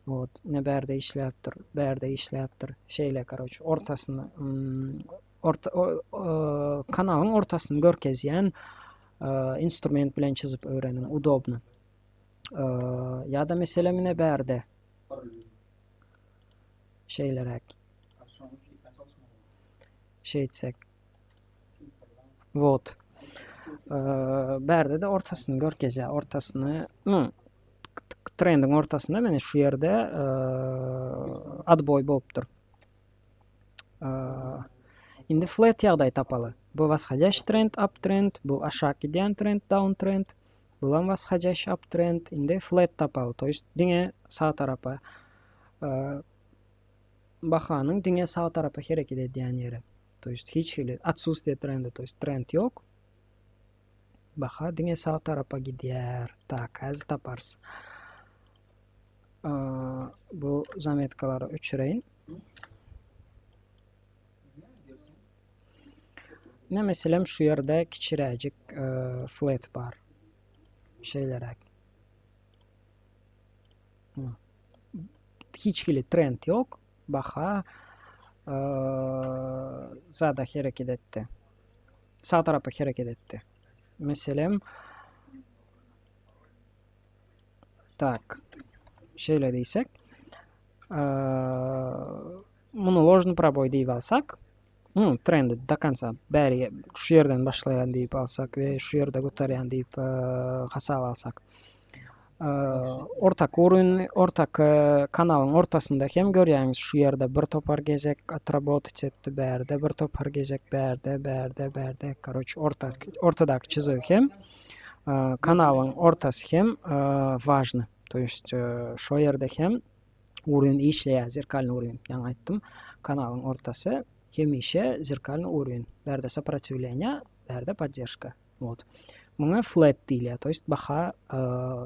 Вот, ne berde işläpdir, berde işläpdir. Şeyle karoç ortasyny kanalın ortasyny görkezýän instrument bilen çizip öğrenin udobny. Ya da meselem ne berde şeylerek şey etsek. Вот. Berde de ortasyny görkezýär. Ortasyny trendin ortasında mene şu yerde adboy bolupdur. Indi flat ýagdaý tapaly. Bu vasxajaş trend, uptrend, bu aşağı giden trend, downtrend. Bulan vasxajaş uptrend, indi flat tapaly. To есть diňe sağ tarapa bahanyň diňe sağ tarapa hereket edýän ýeri. То есть hiç отсутствие тренда, то есть тренд yok. Baha diňe sağ tarapa gidýär. Tak, häzir taparsy. Bu zametkalary öçüreýin. Ne meselem şu yerde kiçiräjik flat bar. Şeylerek. Hiçbir trend yok. Baha zada hareket etti. Sağ tarafa hareket etti. Meselem tak. Şöyle deysek. Bunu ложный пробой deyip alsak. Trendi до конца bäri şu yerden başlayan deyip alsak ve şu yerde gutaryan deyip hasal alsak. Ortak kanalın ortasında hem görýäňiz şu yerde bir topar gezek atrabotiç etdi berde, bir topar gezek berde. Karoç ortadaky çizig hem kanalın ortasy hem важный. То есть şu yerde hem uровень işleýär, zirkalny uровень. Ýa aýtdym, kanalın ortasy hemişe zirkalny uровень. Berde сопротивление, berde поддержка. Вот. Muňa flat diýilýär. To есть baha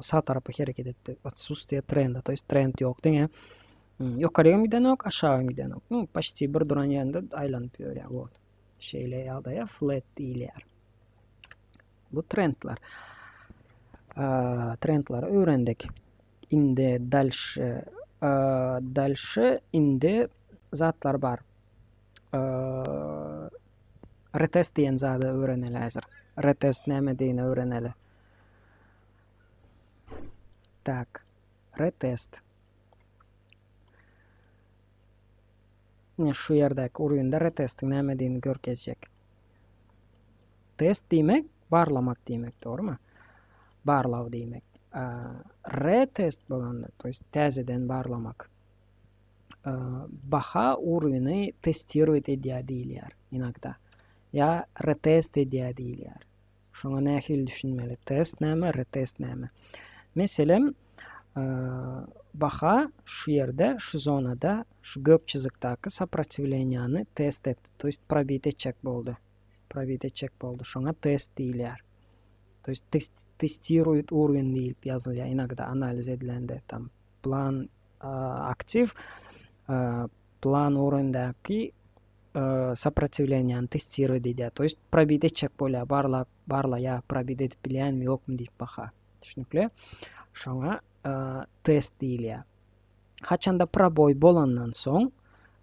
sağ tarapa hareket etdi. Отсутствие тренда. То есть trend ýok diňe. Ýokaryga giden ok, aşağı giden ok. Почти bir duran ýerinde aýlanyp ýörýär. Вот. Şeýle ýagdaýa flat diýilýär. Bu trendler. Trendleri öğrendik. Indi dальше indi zatlar bar. Retest diýen zady öğreneli häzir. Retest näme diýeni öğreneli. Tak. Retest. Şu ýerdäki uruýunda retestin näme diýeni görkezjek. Test diýmek barlamak diýmek, doğrumy? Barlaw diýmek. Retest bolanda, to есть täzeden barlamak. Baha uruýuny testировать edýär diýilýär inakda. Ya retest edýär diýilýär. Şoňa nähil düşünmeli. Test näme, retest näme. Meselem Baha şu yerde, şu zonada, şu gök çizikteki сопротивленияны test etti. То есть пробить etcek boldu. Пробить etcek boldu. Şoňa test diýilýär. То есть тестирует уровень deyip yazılýar. Inagda analiz edilende tam plan aktif, plan urovendäki сопротивленияны testирует diýär. То есть пробить etcek bolýar. Barla ya пробить edip bilýärmi ýokmy diýip baha. Düşnükli? Şoňa test diýilýär. Haçanda pробой bolandan soň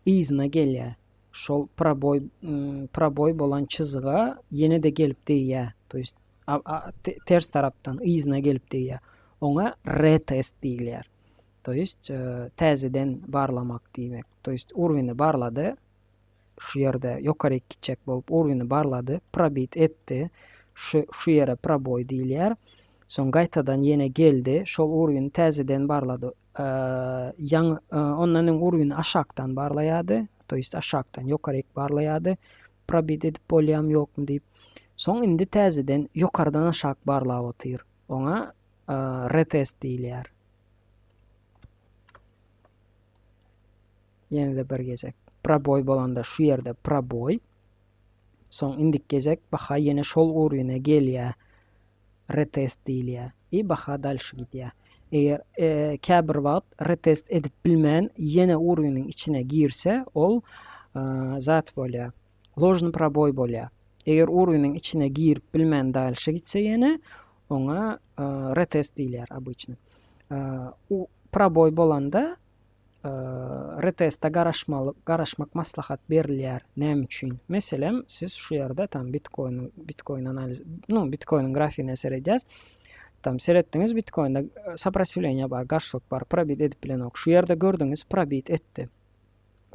izna gelýär. Şol pробой bolan çyzyga ýene de gelip diýär. То есть ters tarapdan izna gelip diýär. Oňa retest diýilýär. То есть täzeden barlamak diýmek. То есть urwini barlady. Şu ýerde ýokary gitjek bolup urwini barlady, probit etdi. Şu ýere pробой diýilýär. Soň gaýtadan ýene geldi. Şol urwini täzeden barlady. Ondan urwini aşakdan barlaýady. То есть aşakdan ýokary barlaýady. Probit edip bolýam ýokmy diýip. Soň indi täzeden ýokardan aşak barlap otyr. Oňa retest diýilýär. Ýene de bir gezek. Pробой bolanda şu ýerde pробой. Soň indik gezek baha ýene şol urwine gelýär. Retest diýilýär. Baha dalşy gidýär. Eger käbir wagt retest edip bilmän ýene urwiniň içine girse, ol zat bolýar. Ложный пробой bolýar. Eger urwiniň içine girip bilmän dalşy gitse ýene, oňa retest diýilýär обычно. Pробой bolanda retestde garaşmak maslahat berilýär. Näme üçin? Meselem, siz şu ýerde tam Bitcoin analiz, Bitcoin'in grafiğine seredýäs. Tam seretdiňiz, Bitcoin'da сопротивление bar, garşylyk bar, probit edip bilen ok. Şu ýerde gördüňiz, probit etdi.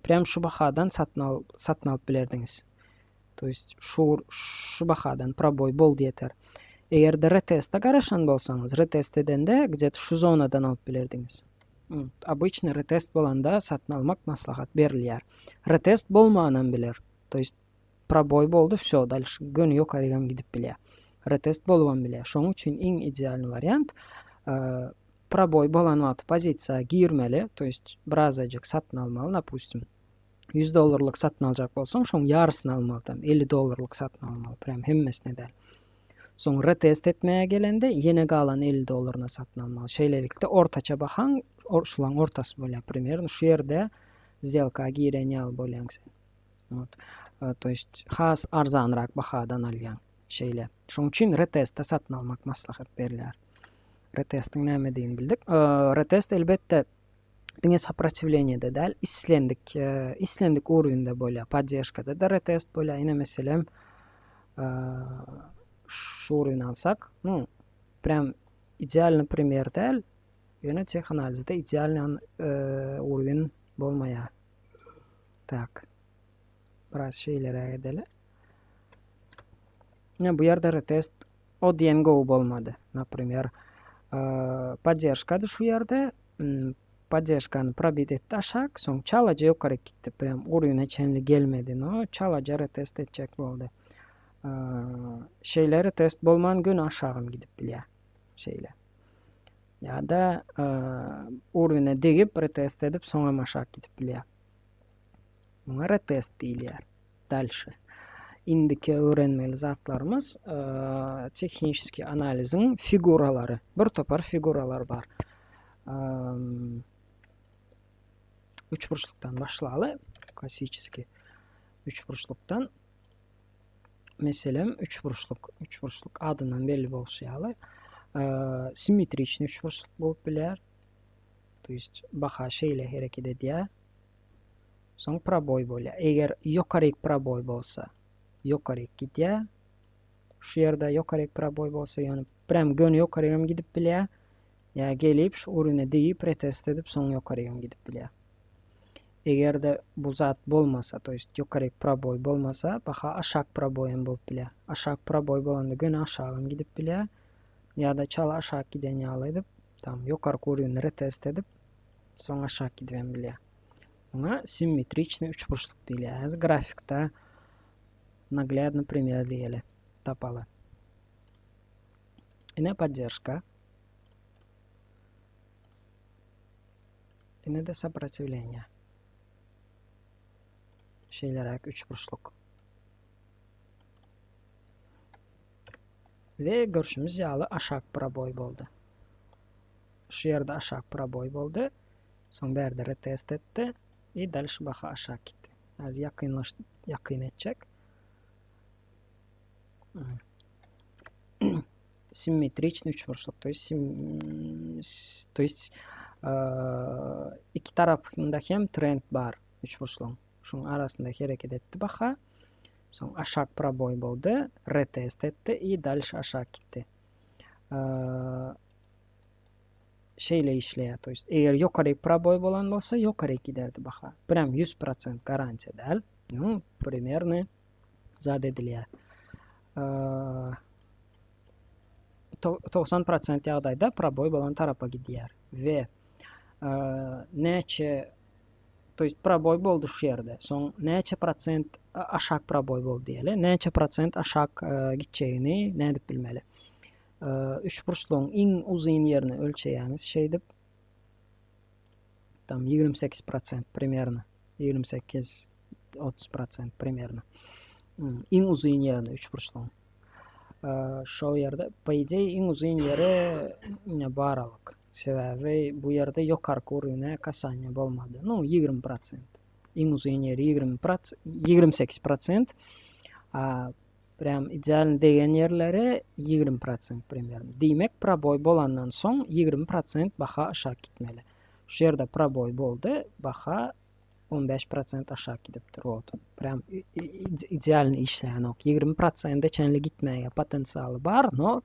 Prem şu bahadan satyn alyp bilerdiňiz. То есть şu bahadan pробой boldy ýeter. Eger-de retestde garaşan bolsaňyz, retest edende где-то şu zonadan alyp bilerdiňiz. Обычно retest bolanda satyn almak maslahat berilýär. Retest bolmanan biler. То есть pробой boldy, всё, dальше gönü ýokarygam gidip bilýär. Retest bolwan bilýär. Şoň üçin iň ideal variant pробой bolan wagt pozisiýa girmeli. То есть birazajyk satyn almaly, допустим. $100 satyn aljak bolsaň, şoň ýarysyny almaly, tam $50 satyn almaly, prem hemmesine de. Soň retest etmäge gelende ýene galan $50 satyn almaly. Şeýlelikde ortaça bahaň, şulaň ortasy bolýar, примерно şu ýerde сделка giren ýaly bolýan sen. То есть has arzanrak bahadan alýan şeýle. Şoň üçin retestde satyn almak maslahat berilýär. Retestiň näme diýini bildik. Retest elbetde diňe сопротивлениеде däl, islendik urwinde bolýar, поддержкада da retest bolýar. Ine meselem şu urwini alsak, prem idealny primer däl, ýöne teх analizde idealny urwin bolmaýar. Tak. Biraz şeýlere edeli. Bu ýerde retest o diýen gowy bolmady. Например, поддержкада şu ýerde поддержканы пробит etdi aşak, soň çalaja ýokary gitdi. Prem urwine çenli gelmedi. Çalaja retest etjek boldy. Şeýle retest bolman gün aşagym gidip bilýär. Şeýle. Ýa-da urwine degip retest edip soňam aşak gidip bilýär. Buňa retest diýilýär. Dalşy. Indiki öwrenmeli zatlarymız технический analiziň figuralary. Bir topar figuralar bar. Üçburçlukdan başlaly. Klassический üçburçlukdan. Meselem üçburçluk adynan belli bolýaly. Simmetriçni üçburçluk bolup bilýär. То есть baha şeýle hereket edýär. Soň pробой bolýar. Eger ýokaryk pробой bolsa, ýokaryk gidýär. Şu ýerde ýokaryk pробой bolsa, ýani prem gönü ýokarygam gidip bilýär. Ya gelip şu urwine diýip retest edip soň ýokarygam gidip bilýär. Egerde bu zat bolmasa, to есть ýokaryk pробой bolmasa, baha aşak proboýam bolup bilýär. Aşak proboy bolanda gönü aşagym gidip bilýär. Ýa-da çala aşak giden ýaly edip, tam ýokarky urwini retest edip soň aşak gidip bilýär. Ona simmetriçni üçburçluk diýilýär. Grafikda наглядно пример diýeli tapaly. Ine поддержка. Yine de сопротивление. Şeylerek üçburçluk. Ve görüşümüz yağlı aşağı proboy oldu. Şu yerde aşağı proboy oldu. Son berdere test etti. Ve dальше baxa aşağı gitti. Az yakın edecek. Симметричный üçburçluk. То есть iki tarafında hem trend var üçburçluğun. Şunun arasında hareket etti baxa. Son aşağı proboy oldu. Retest etti. И дальше aşağı gitti. Şeyle işleyen. То есть eğer yukarı proboy olan olsa yukarı giderdi baxa. Прям 100% garanti değil. Ну, примерно zadediliyor. 90% yağdayda proboy olan tarafa gidiyor. Ve neçe то есть proboy oldu şu yerde. Son neçe procent aşağı proboy oldu diyelim. Neçe procent aşağı gideceğini ne edip bilmeli. Üçburçluğun en uzun yerini ölçeceğimiz şeydi. Tam 28% примерно. 28-30% примерно. En uzun yerini üçburçluğun. Şu yerde по идее en uzun yeri baralık. Sebebi bu yerde yukarı ürüne kasanya olmadı. No 20%. En uzun yeri 28%. Prям ideal degen yerlere 20% примерно. Demek proboy bolandan son 20% baxa aşağı gitmeli. Şu yerde proboy oldu, baxa 15% aşağı gidiptir. Prям idealni işleyen ok. 20% çenli gitmeye potansiyeli var, no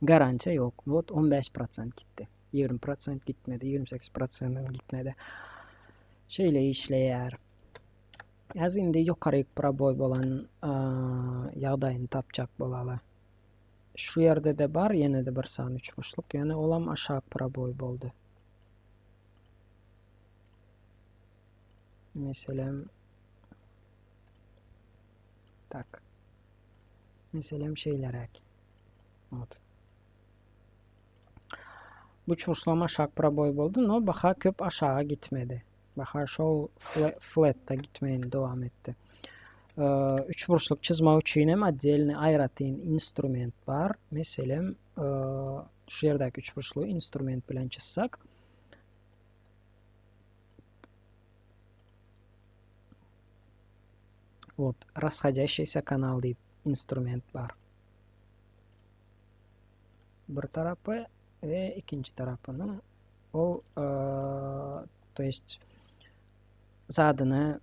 garanti yok. 15% gitti. 20% gitmedi, 28% gitmedi. Şeyle işleyer. Az indi yukarı proboy olan yağdayını tapacak bolalı. Şu yerde de var, yine de bir san üçburçluk. Yani olam aşağı proboy oldu. Mesela tak. Mesela şeylerek. Вот. Bu üçburçlama aşağı proboy oldu. No, baxa köp aşağı gitmedi. Baxa şu flat'ta gitmeye devam etti. Üçburçluk çizme için hem отдельный ayıratın instrument var. Mesela şu yerdeki üçburçluğu instrument bilen çizsek. Вот, расходящийся канал deyip instrument var. Bir tarafı ve ikinci tarafının o то есть zadını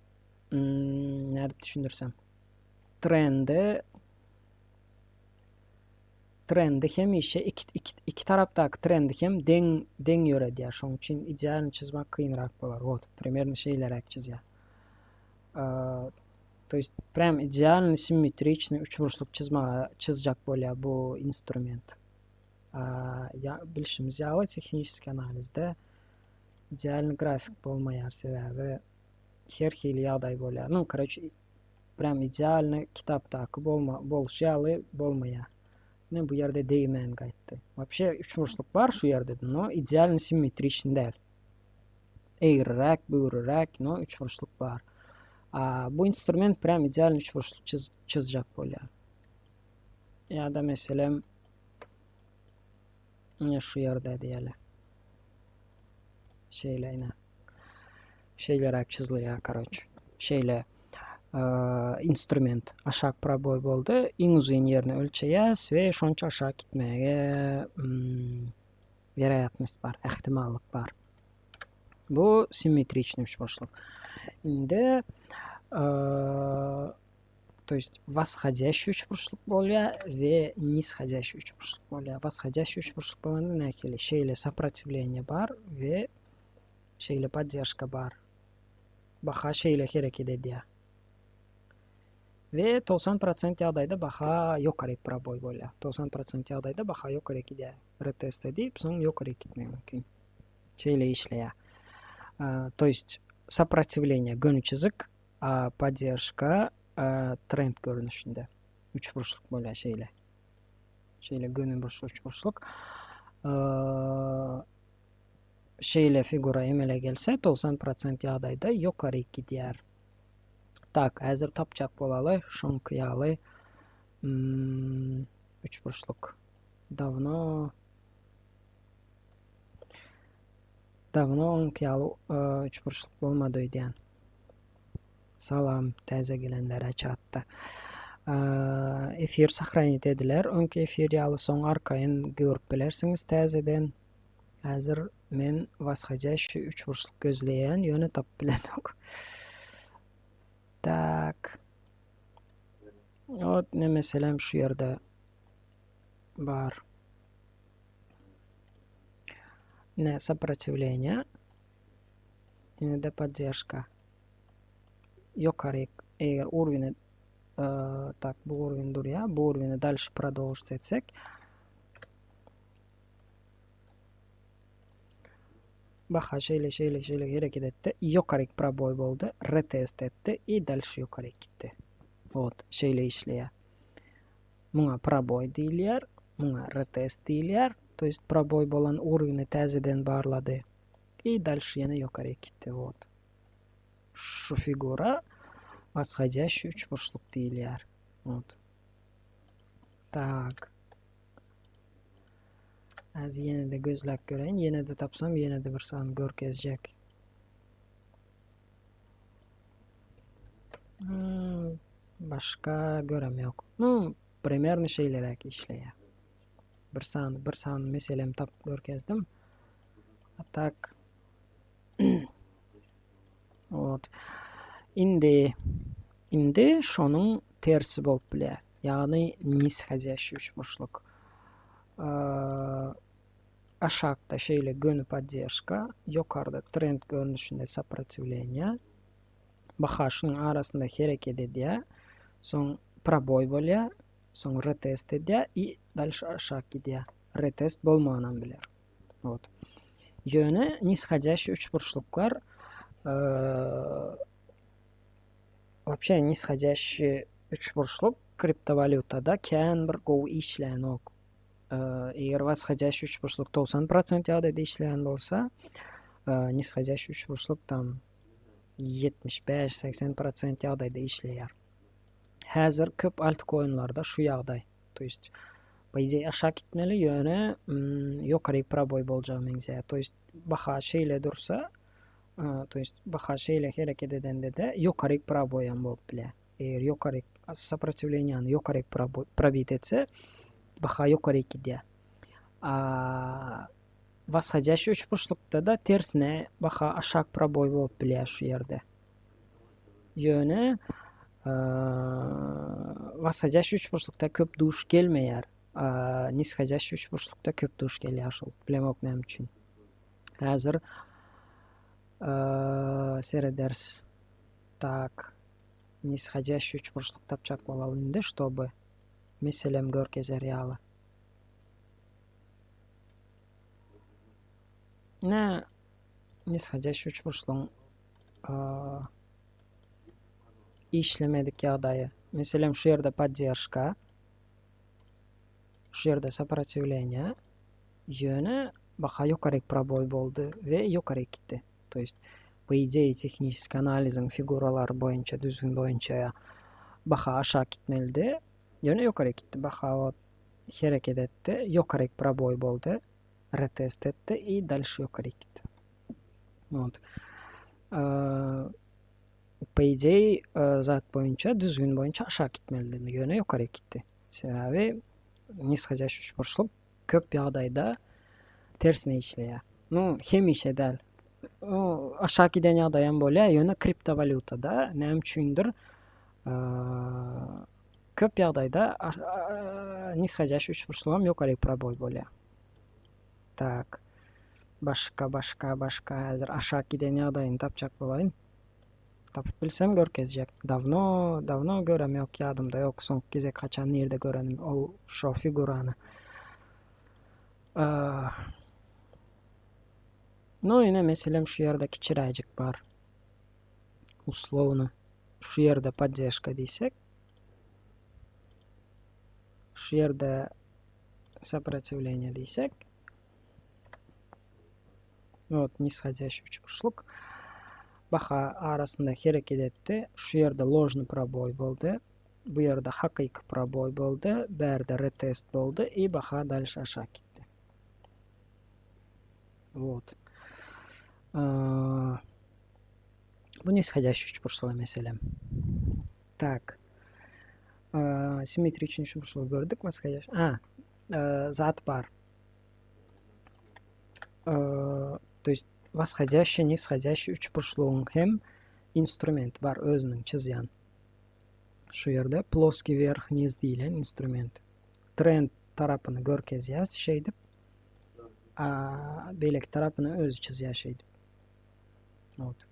ne yapıp düşünürsem trendi hem işe iki taraftaki trendi hem den yöre diyor. Şunun için idealini çizmek kıyınrak olur. Вот, примерно şeylerek çiziyor. То есть прям идеально симметричный üçburçluk çizecek böyle bu instrument. Bilişimiz yağlı texnik analizde idealni grafik olmayar sebebi her hili yağday böyle. Ну, короче, прям idealni kitaptaki bolşalı olmaya. Ne bu yerde değmen gaytti. Вообще üçburçluk var şu yerde, no idealni simmetriçni değil. Eğrirak, büyürerek, no üçburçluk var. Bu instrument prям idealni üçburçluk çizecek böyle. Ya da mesela şu yerde diyelim. Şeyle yine. Şeyler çiziliyor, короче. Şeyle instrument aşağı proboy oldu. En uzun yerini ölçeceğiz ve şunca aşağı gitmeye verayetность var, ihtimallık var. Bu simmetriçni üçburçluk. Şimdi то есть восходящий üçburçluk oluyor ve нисходящий üçburçluk oluyor. Восходящий üçburçluk olanı ne ki? Şeyle сопротивление var ve şeyle поддержка var. Baxa şeyle hareket ediyor. Ve 90% yağdayda baxa yukarı proboy oluyor. 90% yağdayda baxa yukarı gidiyor. Retest edip sonra yukarı gitmeye mümkün. Şeyle işleyor. То есть сопротивление gönü çizik, поддержка trend görünüşünde. Üçburçluk böyle şeyle. Şeyle gönü burçluk, üçburçluk. şeyle figura emele gelse 90% yağdayda yukarı gider. Tak, hazır tapacak bolalı, şun kıyalı, 3 burçluk. Davno 10 kıyalı 3 burçluk olmadı diyen. Salam, təzə gələnlərə çatdı. Efir sahranit ediler. Önkü efir yalı son arkayın görüp bilersiniz təzədən. Hazır men vasxaca şu 3 burçluk gözleyen yönü tap bilem yok. Tak. Вот ne mesela şu yerde var. Ne сопротивление. Ne de поддержка. Yukarı eğer уровень так bu уровень duruyor. Bu уровень дальше продолжить etsek baxa şeyle hareket etti. Yukarı пробой oldu. Retest etti. И дальше yukarı gitti. Вот. Şeyle işleye. Buna пробой deyilyer. Buna retest deyilyer. То есть пробой olan уровень təzədən bağladı. И дальше yine yukarı gitti. Вот. Şu figura восходящий üçburçluk deyilyer. Вот. Так. Az yine de gözlük göreyim. Yine de tapsam yine de bir san görkezecek. Başka görem yok. Примерно şeyler işleye. Bir san meselem tap görkezdim. Tak. Вот. Indi şonun tersi bolup bile. Yani нисходящий üçburçluk. Aşağıda şeyle gönü поддержка, yukarıda trend görünüşünde сопротивление. Baxa şunun arasında hareket ediyor. Son пробой bolya, son retest ediyor, и дальше aşağı gidiyor. Retest bolmanan bilir. Вот. Yönü нисходящий üçburçluklar вообще нисходящий üçburçluk kriptovalyutada keyin bir go işleyen ok. Eğer восходящий üçburçluk 90% yağdayda işleyen bolsa, нисходящий üçburçluk tam 75-80% yağdayda işleyer. Hazır köp altcoin'larda şu yağday. То есть, по идее aşağı gitmeli yönü yukarı пробой bolacak mengze. То есть, baxa şeyle dursa, то есть, baxa şeyle hareket edende de yukarı пробой'an bolup bile. Eğer yukarı сопротивление'ni yukarı пробит etse, baxa yukarı gidiyor. Восходящий üçburçlukta da tersine baxa aşağı пробой bolup bile şu yerde. Yönü восходящий üçburçlukta köp duş gelmeyer. Нисходящий üçburçlukta köp duş geliyor. Bilemek nem için. Hazır sereders. Так. Нисходящий üçburçluk tapacak olalım чтобы meselem görkezer yalı. Ne нисходящий üçburçluğun işlemedik yağdayı. Mesela şu yerde поддержка, şu yerde сопротивление, yönü baxa yukarı пробой boldu ve yukarı gitti. То есть, по идее, технический analizin figuralar boyunca, düzgün boyunca baxa aşağı gitmeliydi. Yönü yukarı gitti. Baxa hareket etti. Yukarı пробой boldu. Retest etti. И дальше yukarı gitti. Вот. По идее, zat boyunca, düzgün boyunca aşağı gitmeliydi. Yönü yukarı gitti. Sebebi нисходящий üçburçluk köp yağdayda tersine işleye. Hem işe del. Aşağı giden yağdayan böyle yönü kriptovalyutada nem üçündür köp yağdayda нисходящий üçburçluğum yukarı пробой böyle. Так. Başka hazır aşağı giden yağdayını tapacak bulayım. Tapıp bilsem görkezecek. Davno görem yok, yadımda yok. Son kez kaçan nerede görenim o şu figuranı. No yine mesela şu yerdeki çıraycık var. Условно. Şu yerde поддержка deysek. Şu yerde сопротивление deysek. Вот нисходящий üçburçluk. Baha arasında hareket etti. Şu yerde ложный пробой болды. Bu yerde haqiqiy пробой болды. Bu yerde retest болды. И baha дальше aşağı gitti. Вот. Bu нисходящий üçburçluk mesela. Так. Симметричный üçburçluğu gördük. Восходящий. Zat бар. То есть восходящий, нисходящий üçburçluğun hem instrument var özünün çizген. Şu yerde плоский верх низ deyilen instrument. Trend tarafını görkez yaz şeydip, belek tarafını öz çizya şeydip. Вот.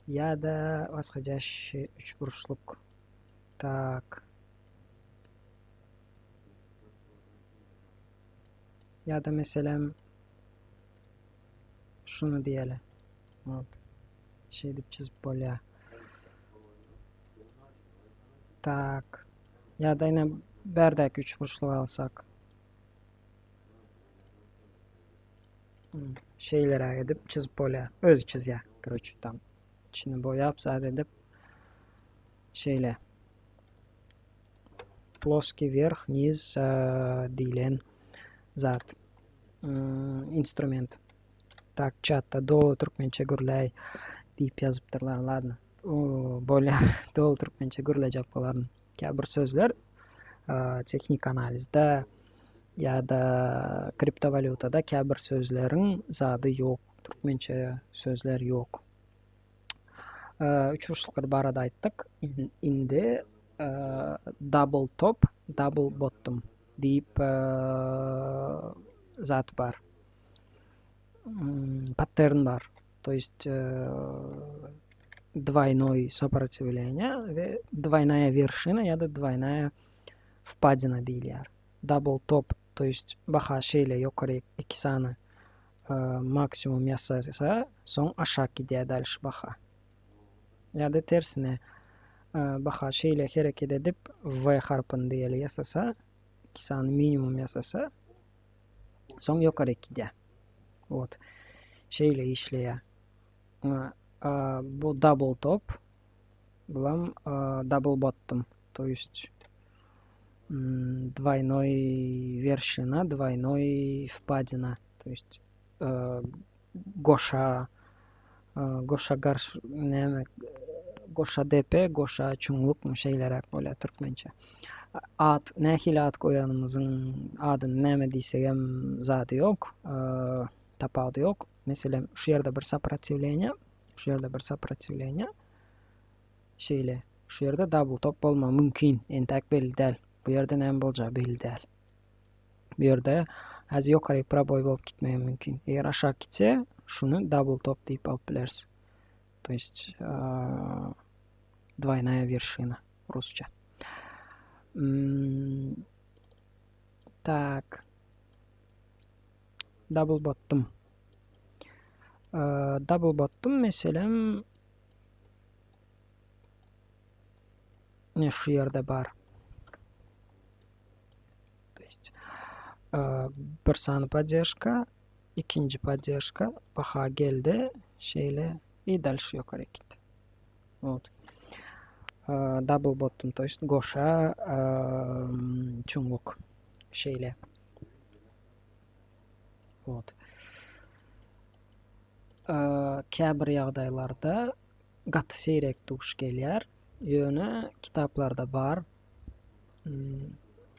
Ya da восходящий üçburçluk. Так. Ya da mesela şunu diyelim. Вот. Şeydip çizip böyle. Так. Ya da yine berdeki üçburçluğu alsak. Şeylere gidip çizip böyle. Öz çizya. Короче, там. İçini boyayıp zaten edip şeyle. Плоский верх, низ deyilen zat. Instrument. Так, chatta doğu Türkmençe gürley deyip yazıptırlar. Ladno. Böyle doğu Türkmençe gürleyecek bolarım. Bir sözler texnik analizde ya da kriptovalyutada bir sözlerin zadı yok. Türkmençe sözler yok. Üçburçluklar barada ayttık. Indi double top, double bottom deyip zat var. Паттерн бар. То есть двойное сопротивление, двойная вершина, я да двойная впадина deyilер. Double top, то есть baha şeyle yukarı ikisini maksimum yasasa, son aşağı gidiyor dальше baha. Ya da tersine baha şeyle hareket edip V harfini deyili yasasa, ikisini minimum yasasa, son yukarı gidiyor. Вот. Şeyle işleye. Bu double top, bu double bottom, то есть двойной вершина, двойной впадина, то есть Goşa depe, goşa çunluk şeyler böyle Türkmençe. Nehil ad koyanımızın adını neme diysegem zadı yok, tapağı yok. Mesela şu yerde bir сопротивление, şeyle, şu yerde double top olma mümkün, entek belli değil. Bu yerde neme bolacağı belli değil. Bu yerde az yukarı proboy bolup gitmeye mümkün. Eğer aşağı gitse, şunu double top deyip alıp bileriz. То есть двойная вершина, rusça. Так. Double bottom. Double bottom mesela ne şu yerde var. То есть bir saniye поддержка, ikinci поддержка, baha geldi, şeyle и дальше yukarı gitti. Вот. Double bottom, то есть goşa çunluk şeyle. Вот. Kəbir yağdaylarda qatı seyrək duş gelýär. Yönü kitaplarda var.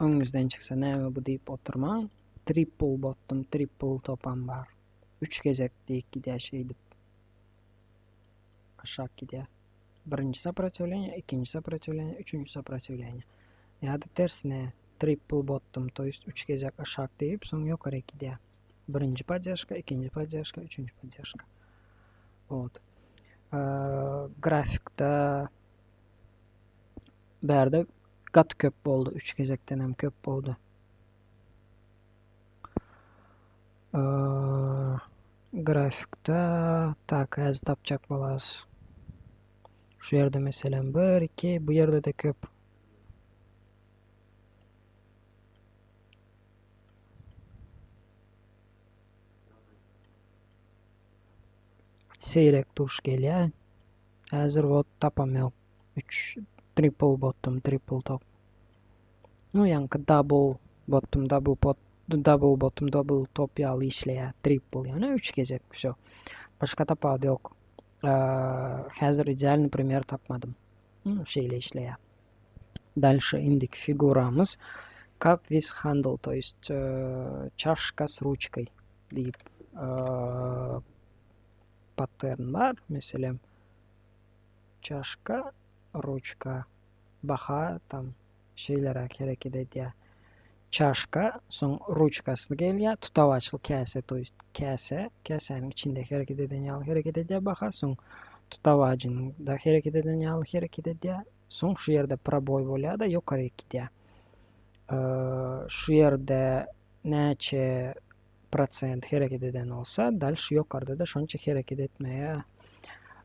Önünüzden çıksa näme bu deyip oturma. Triple bottom, triple topan var. 3 gezek deyip gidiyor şeydip. Aşağı gidiyor. Birinci сопротивление, ikinci сопротивление, üçüncü сопротивление. Ya da tersine triple bottom, to есть 3 gezek aşağı deyip sonra yukarı gidiyor. Birinci поддержка, ikinci поддержка, üçüncü поддержка. Вот. Grafikte berde gat köp oldu. 3 gezekten hem köp oldu. Grafikte tak az tapacak bolas. Şu yerde mesela 1, 2, bu yerde de köp. seyrek duruş gelýär. Häzir bot tapamam. 3 triple bottom, triple top. No yankı double bottom, double top ýaly işleýär. Triple ýani 3 gezek şo. Başka tapady ýok. Häzir ideal, например, tapmadım. Şeýle işleýär. Дальше инdik фигурамыз. Cup with handle, то есть чашка с ручкой deyip pattern var. Mesela çaşka, rучка, baha tam şeylere hareket edýär. Çaşka, soň rучкасы gelýär, tutavaçly käse, то есть käse, käsenin içinde hareket eden ýaly hareket edýär baha, soň tutavaçynyň da hareket eden ýaly hareket edýär. Soň şu ýerde proboy bolýar da ýokary gidýär. Şu ýerde näçe procent hareket eden olsa, dalşy ýokarda da şonça hareket etmeýär.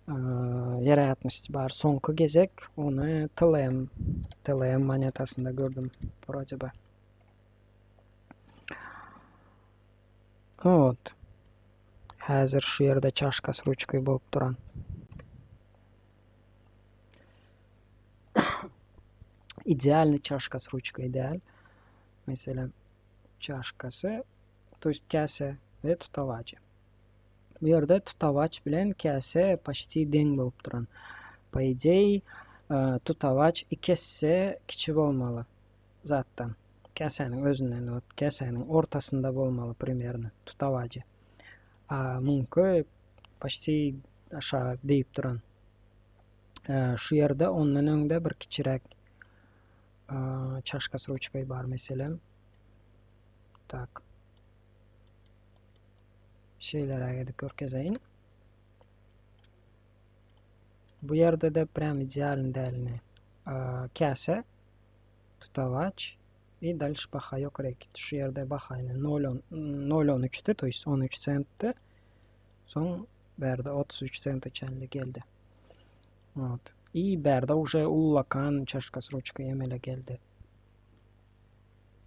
Ýaratmyş bar. Soňky gezek onu TLM monetasynda gördüm. Projaba. Вот. Häzir şu ýerde çaşka s rучкой bolup duran. Идеальный чашка с ручкой ideal. Mesela çaşkası, то есть käse ve tutavaç. Bu yerde tutavaç bilen käse почти deň bolup duran. По идее, tutavaç ikisi kiçi bolmaly zattan. Käsenin özünden, käsenin ortasında bolmaly примерно tutavaçy. Muňky почти aşağı deyip duran. Şu ýerde ondan öňde bir kiçirek çaşka s rучкой bar mesela. Tak. Şeylere gidip görkezeyin. Bu yerde de prям idealny dälini. Käse, tutavaç и дальше baha ýokary git. Şu ýerde bahaýny 0.13'ti, to есть 13 centti. Soň berde 33 cent çenli geldi. Вот. И berde уже ullakan çaşka s rучкой emele geldi.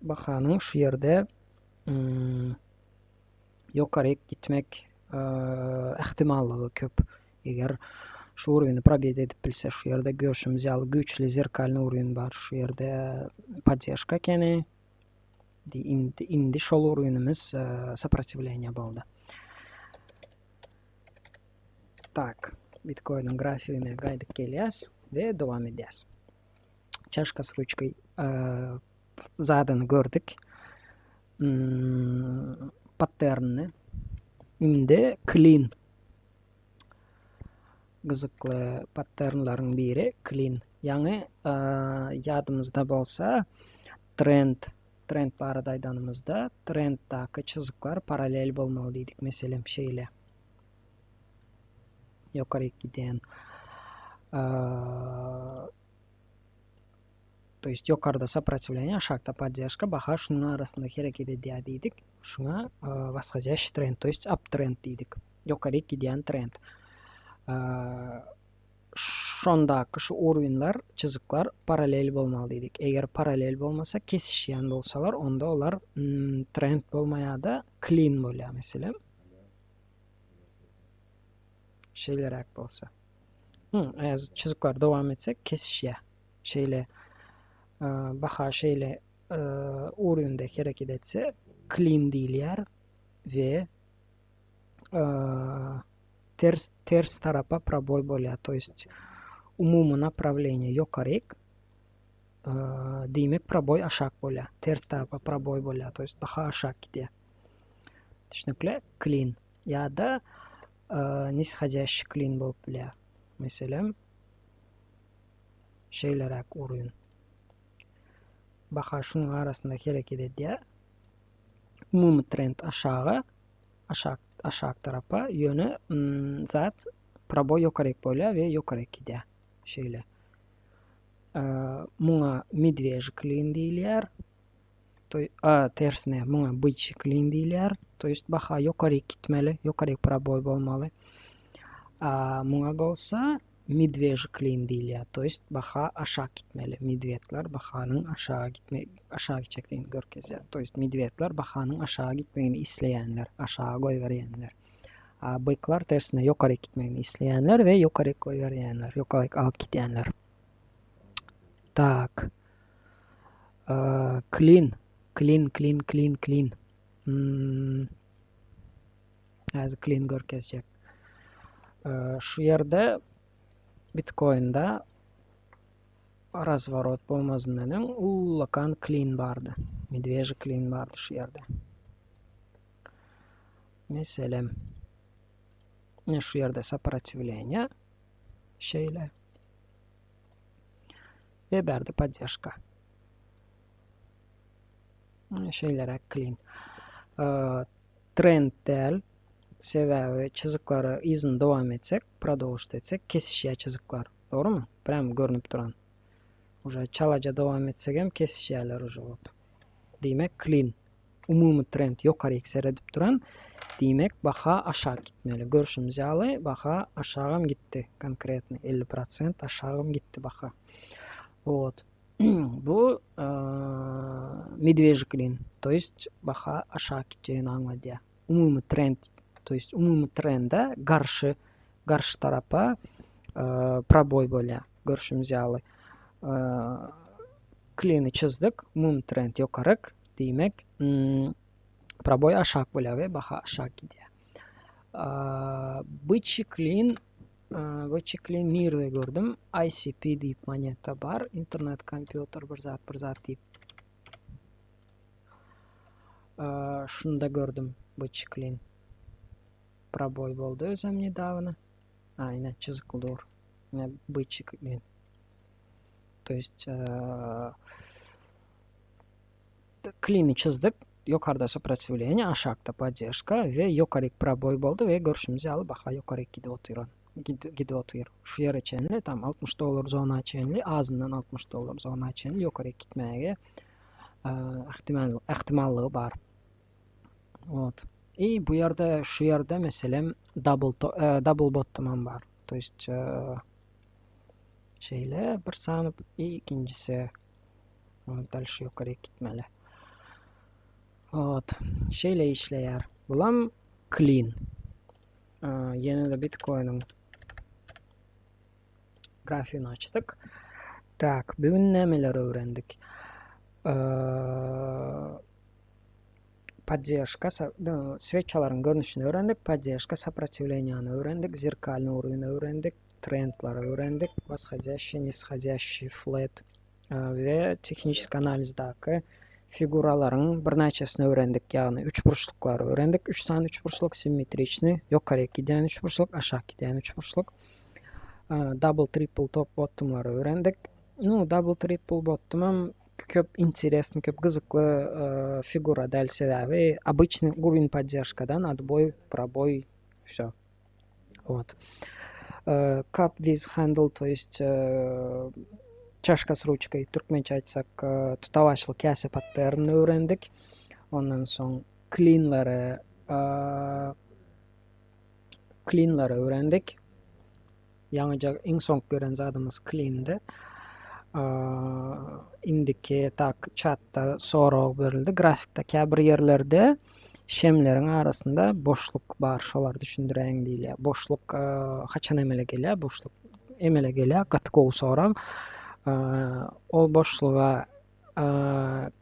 Bahanyň şu ýerde ýokary gitmek ähtimallygy köp. Eger şu uruwyny probet edip bilse, şu ýerde görüşimiz ýaly güçli zerkalny uruwyn bar. Şu ýerde поддержка kene. Indi şol uruwynymyz сопротивление boldy. Так, Bitcoin'ın grafiğine gaýdyk gelýäs ve dowam edýäs. Çaşka s rучкой zadany gördük. Patternny. Indi clean. Gyzykly patternlaryň biri clean. Ýani ýadymyzda bolsa, trend barada aýdanymyzda trenddaky çyzyklar paralel bolmaly diýdik. Meselem şeýle. Ýokary giden. То есть ýokarda сопротивление, aşağıda поддержка, baha şunun arasında hareket edýär diýdik. Şuna восходящий тренд, то есть uptrend diýdik. Ýokary giden trend. Şondaky şu uruwynlar, çyzyklar paralel bolmaly diýdik. Eger paralel bolmasa, kesişýän bolsalar, onda olar trend bolmaýar da clean bolýar meselem. Şeylerek bolsa. Az çyzyklar dowam etsek kesişýär. Şeýle baha şeýle uruwynda hareket etse clean diýilýär we ters tarapa пробой bolýar. То есть umumy направление ýokaryk, diýmek пробой aşak bolýar. Ters tarapa пробой bolýar. То есть baha aşak gidýär. Düşnükle clean ýa-da nisходящий clean bolup bilýär. Meselem şeýlerek uruwyn. Baha şunun arasında hareket edýär. Umumy trend aşağı tarafa yönü zat proboy ýokaryk bolýar we ýokaryk gidýär. Şeýle. Muňa medвежий clean diýilýär. Tersine muňa bычий clean diýilýär. To есть baha ýokaryk gitmeli, ýokaryk proboy bolmaly. Muňa bolsa medвежий clean diýilýär. To есть baha aşağı gitmeli. Medvedler bahanyň aşağı gitjekdigini görkezýär. To есть medvedler bahanyň aşağı gitmegini isleýänler, aşağı goýberýänler. Bıyıklar tersine yukarı gitmeni isteyenler ve yukarı koyuverenler, yukarı alıp gidenler. Так. Clean. Clean. Hozir clean ko'rkazajak. Shu yerda Bitcoin'da razворот bo'lmasindan ullakan clean bardi. Medveji clean bardi shu yerda. Mesela shu yerda сопротивление şeyler ve berdi поддержка. Şeylere clean. Trend değil. Sebebi çizikleri izin devam etsek, продолжить etsek kesişiyor çizikler. Doğru mu? Prям görünüp duran. Уже çalaca devam etsek hem kesişiyorlar уже вот. Demek clean. Umumiy trend yukarı yükselip duran. Demek baha aşağı gitmeli. Görüşümüz yalı baha aşağı gitti. Konkretno 50% aşağı gitti baha. Вот. Bu медвежий клин. То есть baha aşağı gideceğini anladı. Umumiy trend. То есть umumiy trendde karşı tarafa пробой böyle. Görüşümüz yalı. Clean'i çizdik. Umumiy trend yukarı. Demek пробой aşağı böyle ve baha aşağı gidiyor. Bычий clean nerede gördüm? ICP deyip moneta var. İnternet kompüter bir zat deyip. Şunu da gördüm. Bычий clean. Пробой oldu özüm недавно. Aynen çizik olur. Bычий clean. То есть clean'i çizdik. Yukarıda сопротивление, aşağıda поддержка ve yukarı пробой oldu ve görüşümüzü alıp baha yukarı gidip oturuyor. Şu yer içenli tam $60 zona içenli azından $60 zona içenli yukarı gitmeye ihtimallığı var. Вот. И bu yerde şu yerde mesela double bottom var. То есть şeyle bir sanıp ikincisi dальше yukarı gitmeli. Вот. Şeyle işleyer. Bulam clean. Yine de Bitcoin'in grafiğini açtık. Tak, bugün neler öğrendik? Поддержка, свечаларын görünüşünü öğrendik. Поддержка, сопротивление'ni öğrendik. Зеркальный уровень öğrendik. Trendleri öğrendik. Восходящий, нисходящий, flat ve teknik analizdeki figuraların bir neçesini öğrendik. Yani üçburçlukları öğrendik. 3 tane üçburçluk simmetriçni, yukarı giden üçburçluk, aşağı giden üçburçluk. Double, triple top bottomları öğrendik. Double, triple bottom'ım köp интересный, köp kızıklı figura dәл sebebi обычный уровень поддержкадан отбой, пробой, все. Вот. Cup with handle, то есть чашка с ручкой, türkmençe айтсак tutavaçlı kase patlarını öğrendik. Ondan sonra clean'ları öğrendik. Yanıca en son gören zadımız clean'di. Indiki tak chatta soru verildi. Grafikteki bir yerlerde şemlerin arasında boşluk var. Şolar düşündüren değil. Boşluk kaçan emele geliyor. Boşluk emele geliyor. Katkı soru. O boşluğa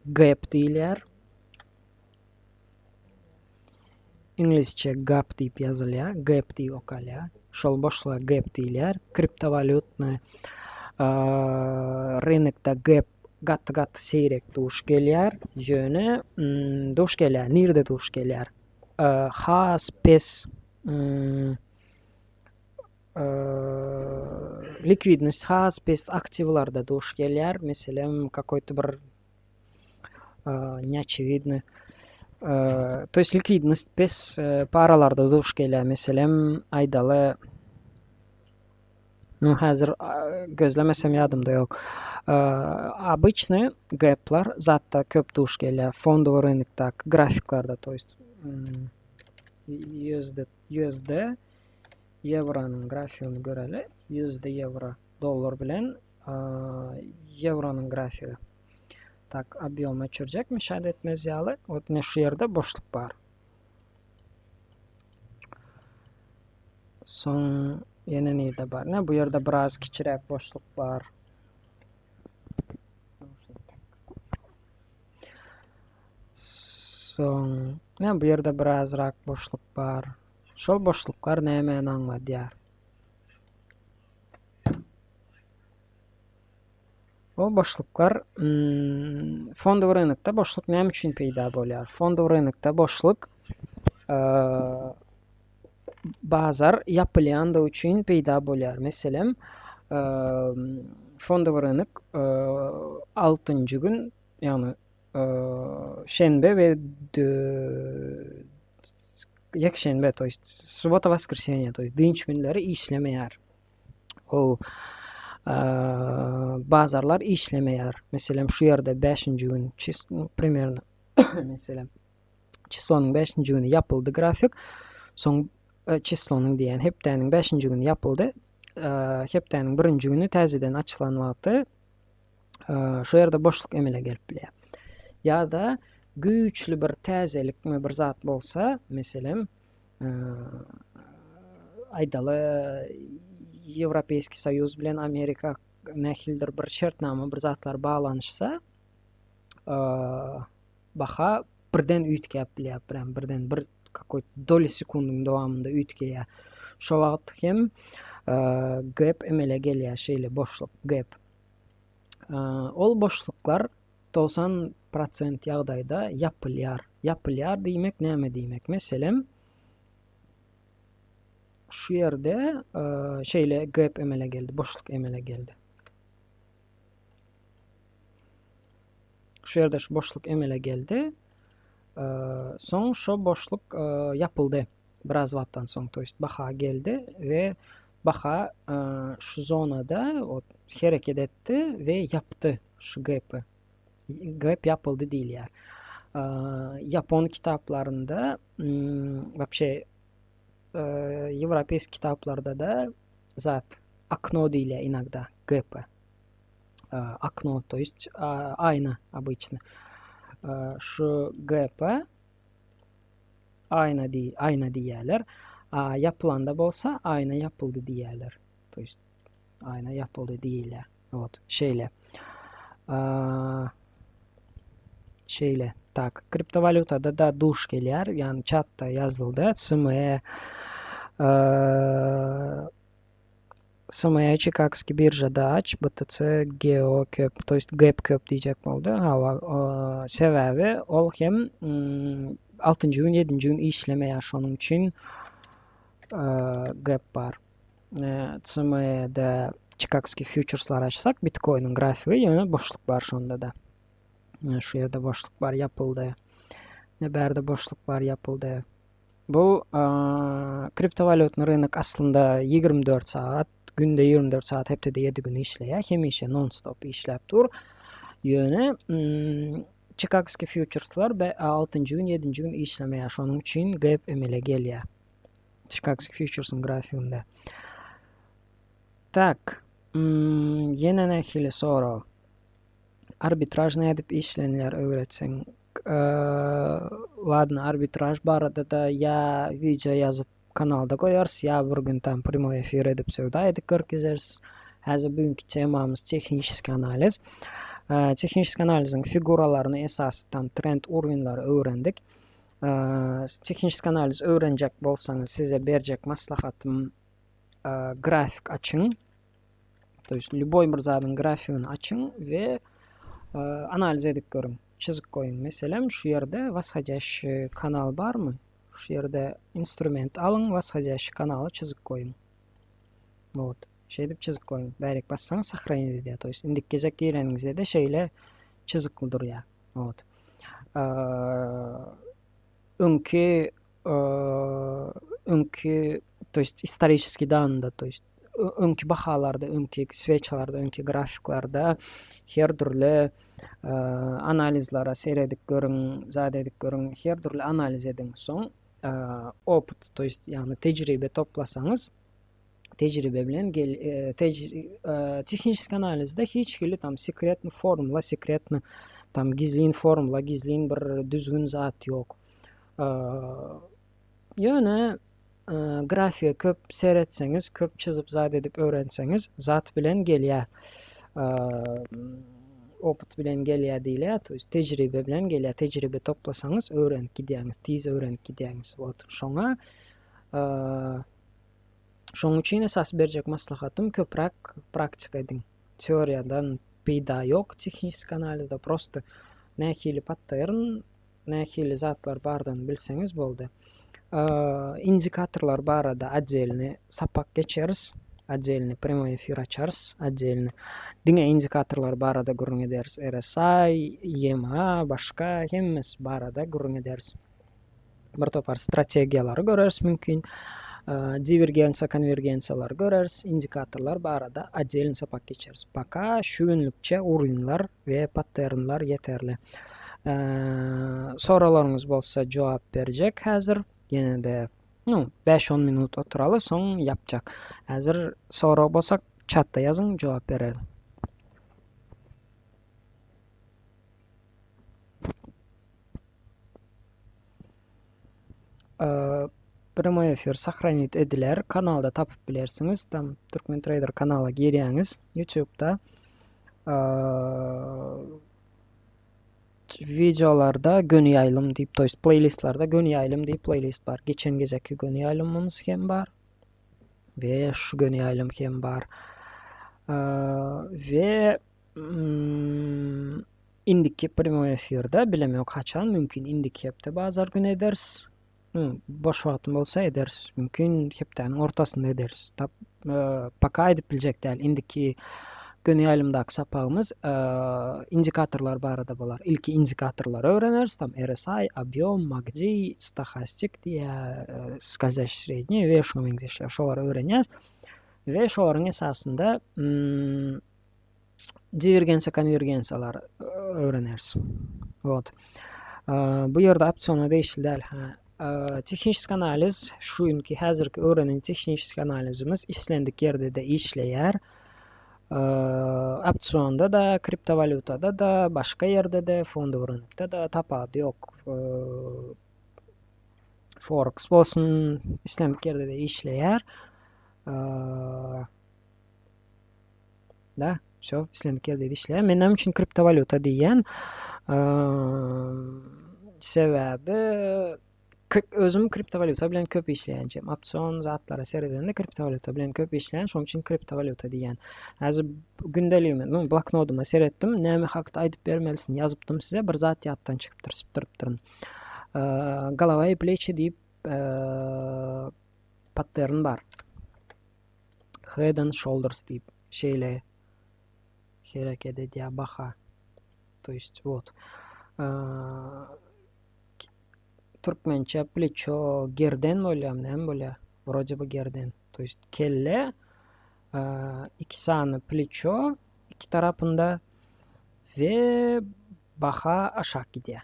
gap deyirlər. İngilizce gap deyip yazılıyor. Gap deyip okalıyor. Şol boşluğa gap deyirlər. Kriptovalyutni rынокта gap gat seyrek duş gelýär. Jöne duş gelýär. Nerede duş gelýär? Has pes ликвидность has pes aktivlarda duş gelýär. Mesela какой-то bir неочевидный. То есть ликвидность pes paralarda duş gelýär. Mesela aydalı hazır gözlemesem yadımda yok. Обычный gap'lar zatta köp duş gelýär. Fondовый rынокdaki grafiklarda, то есть USD евronun grafiğini göreli. USD euro dollar bilen euronun grafiği. Tak, объем öçürecek müşahede etmez yalı. Şu yerde boşluk var. Son yine neyde var? Ne bu yerde biraz kiçirek boşluk var. Son ne bu yerde birazrak boşluk var. Şol boşluklar näme anladýar? O boşluklar fondowy rynykda boşluk näme üçin peýda bolýar? Fondowy rynykda boşluk bazar yapylýanda üçin peýda bolýar. Meselem, fondowy rynyk 6-njy gün, ýagny şenbe we ýekşenbe, to есть subota, воскресенье, to есть dinç günleri işlemeýär. O bazarlar işlemeýär. Meselem şu ýerde 5-nji gün primерно meselem çislonyň 5-nji güni yapyldy grafik. Soň çislonyň diýen hepdeniň 5-nji güni yapyldy. Hepdeniň 1-nji güni täzeden açylanmapdy. Şu ýerde boşluk emele gelip bilýär. Ýa-da güýçli bir täzelik bir zat bolsa, meselem aýdaly Ýewropeýski Soýuz bilen Amerika nähildir bir şertnama, bir zatlar baglanyşsa, baha birden üýtgäp bilýär, birden bir какой-то доли sekundyň dowamında üýtgeýär. Şo wagt hem gap emele gelýär, şeýle boşluk gap. Ol boşluklar 90% ýagdaýda yapylýar. Yapylýar diýmek näme diýmek? Meselem, şu ýerde şeýle gap emele geldi, boşluk emele geldi. Şu ýerde şu boşluk emele geldi. Soň şo boşluk yapyldy. Biraz wagtdan soň, to есть baha geldi we baha şu zonada hereket etdi we yapdy şu gapy. Gap yapıldı diýilýär. Japon kitaplarında, вообще Европейский kitaplarda da zat окно diýilýär inogda gapy. Окно, то есть ayna обычно. Şu gapy ayna diýerler. Yapılanda bolsa ayna yapıldı diýerler. To есть ayna yapıldı diýilýär. Вот, şeýle. Şeýle. Tak, kriptovalyutada da duş gelýär, ýani chatda ýazyldy. SME Чикагский birjada aç, BTC Geo köp, to есть gap köp diýjek boldy. Sebäbi ol hem 6-njy gün, 7-nji gün işlemeýär, şonuň üçin gap bar. SME'de Чикагский futureslar açsak, Bitcoin'in grafigi ýöne boşluk bar şonda da. Şu ýerde boşluk bar yapyldy. Nebärde boşluk bar yapyldy. Bu kriptovalyutny rynyk aslında 24 saat, günde 24 saat, hepde 7 gün işleýär. Hemişe non-stop işläp dur. Ýöne Чикагский futureslar 6-njy gün, 7-nji gün işlemeýär. Şonuň üçin gap emele gelýär. Чикагский futures'ın grafiginde. Tak, ýene nähili sorag. Arbitraj nädip işlenýär öwretseň. Ладно, arbitraj barada da ya video ýazyp kanalda goýarsy, ya bir gün tam primoy efir edip söwda edip görkezeriz. Häzir bugünkü temamız технический analiz. Технический analiziň figuralaryny esasy tam trend urunlary öwrendik. Технический analiz öwrenjek bolsaňyz size berjek maslahatym grafik açyň. То есть любой bir zadyň grafigini açyň we analiz edip görüň. Çizik koyun. Meselem şu ýerde восходящий kanal barmy? Şu ýerde instrument alyň, восходящий kanaly çizik koyun. Вот. Şeýdip çizik koyun. Bärik bassaň sahranýa edýär. To есть indik gezek ýereňizde de şeýle çizikli durýar. Вот. Öňki to есть исторический данныda, to есть öňki bahalarda, öňki swetchalarda, öňki grafiklarda her türlü analizlara seyredip görüň, zat edip görüň, her türlü analiz ediň soň oput, to есть ýani tejribe toplasaňyz, tejribe bilen технический analizde hiç hili tam sekretni formula, sekretni tam gizlin formula, gizlin bir düzgün zat ýok. Ýöne grafika köp seyretseniz, köp çizip zat edip öğrenseniz zat bilen gelýär. Opyt bilen gelýär diýilýär. Toýst tejribe bilen gelýär. Tejribe toplasaňyz öğrenip gidýäňiz, tiz öğrenip gidýäňiz. Şoňa şoň üçin esas berjek maslahatym köprak praktika ediň. Teoriýadan peýda ýok tehnisk analizde, prosto nähili pattern, nähili zatlar bardan bilseňiz boldy. Indikatorlar barada отдельный sapak geçeriz, отдельный prямой эфир açarız, отдельный diňe indikatorlar barada gurrun ederiz. RSI, EMA, başga hemmes barada gurrun ederiz. Bir topar strategiýalary göreriz mümkin. Divergensiya, konvergensiyalar göreriz, indikatorlar barada отдельный sapak geçeriz. Paka şu günlükçe urunlar ve patternlar yeterli. Soralaryňyz bolsa jogap berjek häzir. Yine de 5-10 minut oturalı, soň yapjak. Häzir sorak bolsak chatda ýazyň, jogap berelim. Prямой эфир сохранить ediler. Kanalda tapıp bilersiňiz. Tam Türkmen Trader kanala girýäňiz. YouTube'da videolarda gün ýaýlym diýip, toýst playlistlarda gün ýaýlym diýip playlist bar. Geçen gezeki gün ýaýlymymyz hem bar. Ve şu gün ýaýlym hem bar. Ve indiki prямой efirde bilemok haçan mümkin indiki hepde bazar gün ederiz. Boş wagtym bolsa ederiz. Mümkin hepdeniň ortasynda ederiz. Paka edip biljek däl. Indiki gün ýaýlymdaky sapagymyz indikatorlar barada bolar. Ilki indikatorlary öwreneriz. Tam RSI, объем, MACD, stochastik diýe, скользящий средний we şoňa meňzeşler. Şolary öwrenýäs. Ve şolaryň esasında divergensiya, konvergensiýalary öwreneriz. Bu ýerde opsiona değişildi. Tehnisk analiz, şu günkü häzirki öwrenen tehnisk analizimiz islendik ýerde de işleýär. Opsionda da, kriptovalyutada da, başka ýerde de, fondowrynykda da tapady ýok. Forex bolsun, islendik ýerde de işleýär. Da, şo, islendik ýerde de işleýär. Menem üçin kriptovalyuta diýen sebäbi özüm kriptovalyuta bilen köp işleýänjem. Opsion zatlara seredende kriptovalyuta bilen köp işleýän, şoň üçin kriptovalyuta diýen. Häzir gündeligime, bloknotuma seretdim, näme hakda aýdyp bermelisin ýazypdym size, bir zat ýatdan çykyp durupdyryn. Голова и плечи diýip pattern bar. Head and shoulders diýip şeýle hereket edýär baha. Toýst, Türkmençe плечо, gerden bolýar, näme bolýar? Wroje bu gerden. Toýst kelle, iki sany плечо, iki tarapynda we baha aşağı gidýär.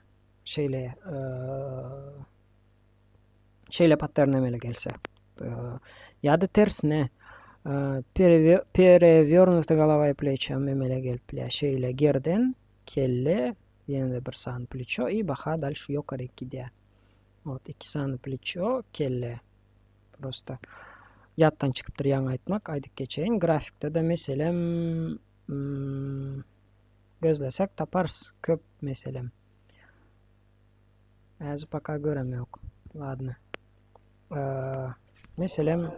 Şeýle pattern emele gelse. Ya da tersine перевернута голова и плечи emele gelip bilýär. Şeýle gerden, kelle, ýene bir sany плечо и baha dalşy ýokary gidýär. İki sany плечо, kelle. Prosta ýatdan çykypdyr ýaňy aýtmak, aýdyp geçeýin. Grafikde de meselem gözlesek taparız köp meselem. Häzir paka göremýok. Ladna. Meselem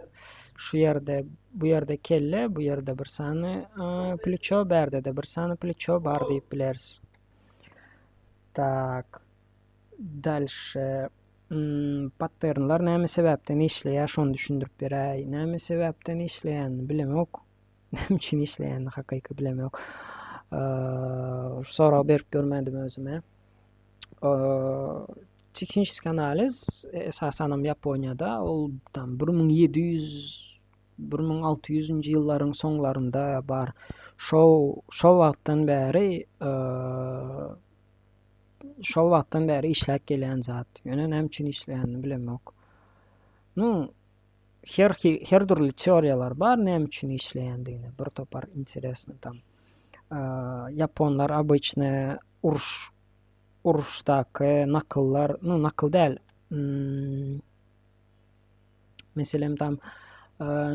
şu ýerde, bu ýerde kelle, bu ýerde bir sany плечо, berde de bir sany плечо bar diýip bileriz. Tak. Dalşy patternlar näme sebäpden işleýär, şonu düşündirip beräýin. Näme sebäpden işleýän bilemok. Näme üçin işleýän hakyky bilemok. Sorak berip görmedim özüme. Tehnisk analiz esasanam Ýaponiýada, ol tam 1700-1600-njy ýyllaryň soňlarynda bar. Şol wagtdan bäri işläp gelýän zat. Ýöne näme üçin işleýänini bilemok. Her türlü teoriýalar bar, näme üçin işleýändigine. Bir topar interesny tam. Japonlar обычно uruşdaky nakyllar, nakyl däl, Meselem tam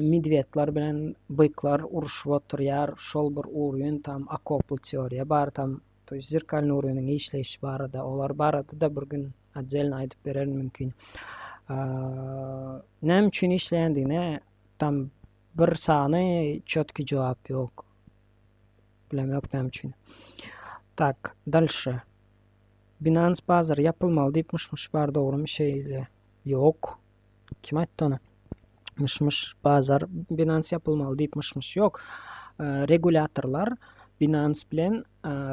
medvedlar bilen byklar uruşup oturýar, şol bir uryň tam akoply teoriýa bar tam, zirkalny urynyň işleşi barada, olar barada da bir gün atjelini aýdyp bererim mümkin. Näme üçin işleýändigine tam bir sany çötki jogap ýok. Bilemok näme üçin. Tak, dalşy. Binance bazar yapılmalı diýip myş bar dogrymy şeýle. Ýok. Kim aýtdy onu? Myş bazar Binance yapılmalı diýip myş ýok. Regulatorlar Binance bilen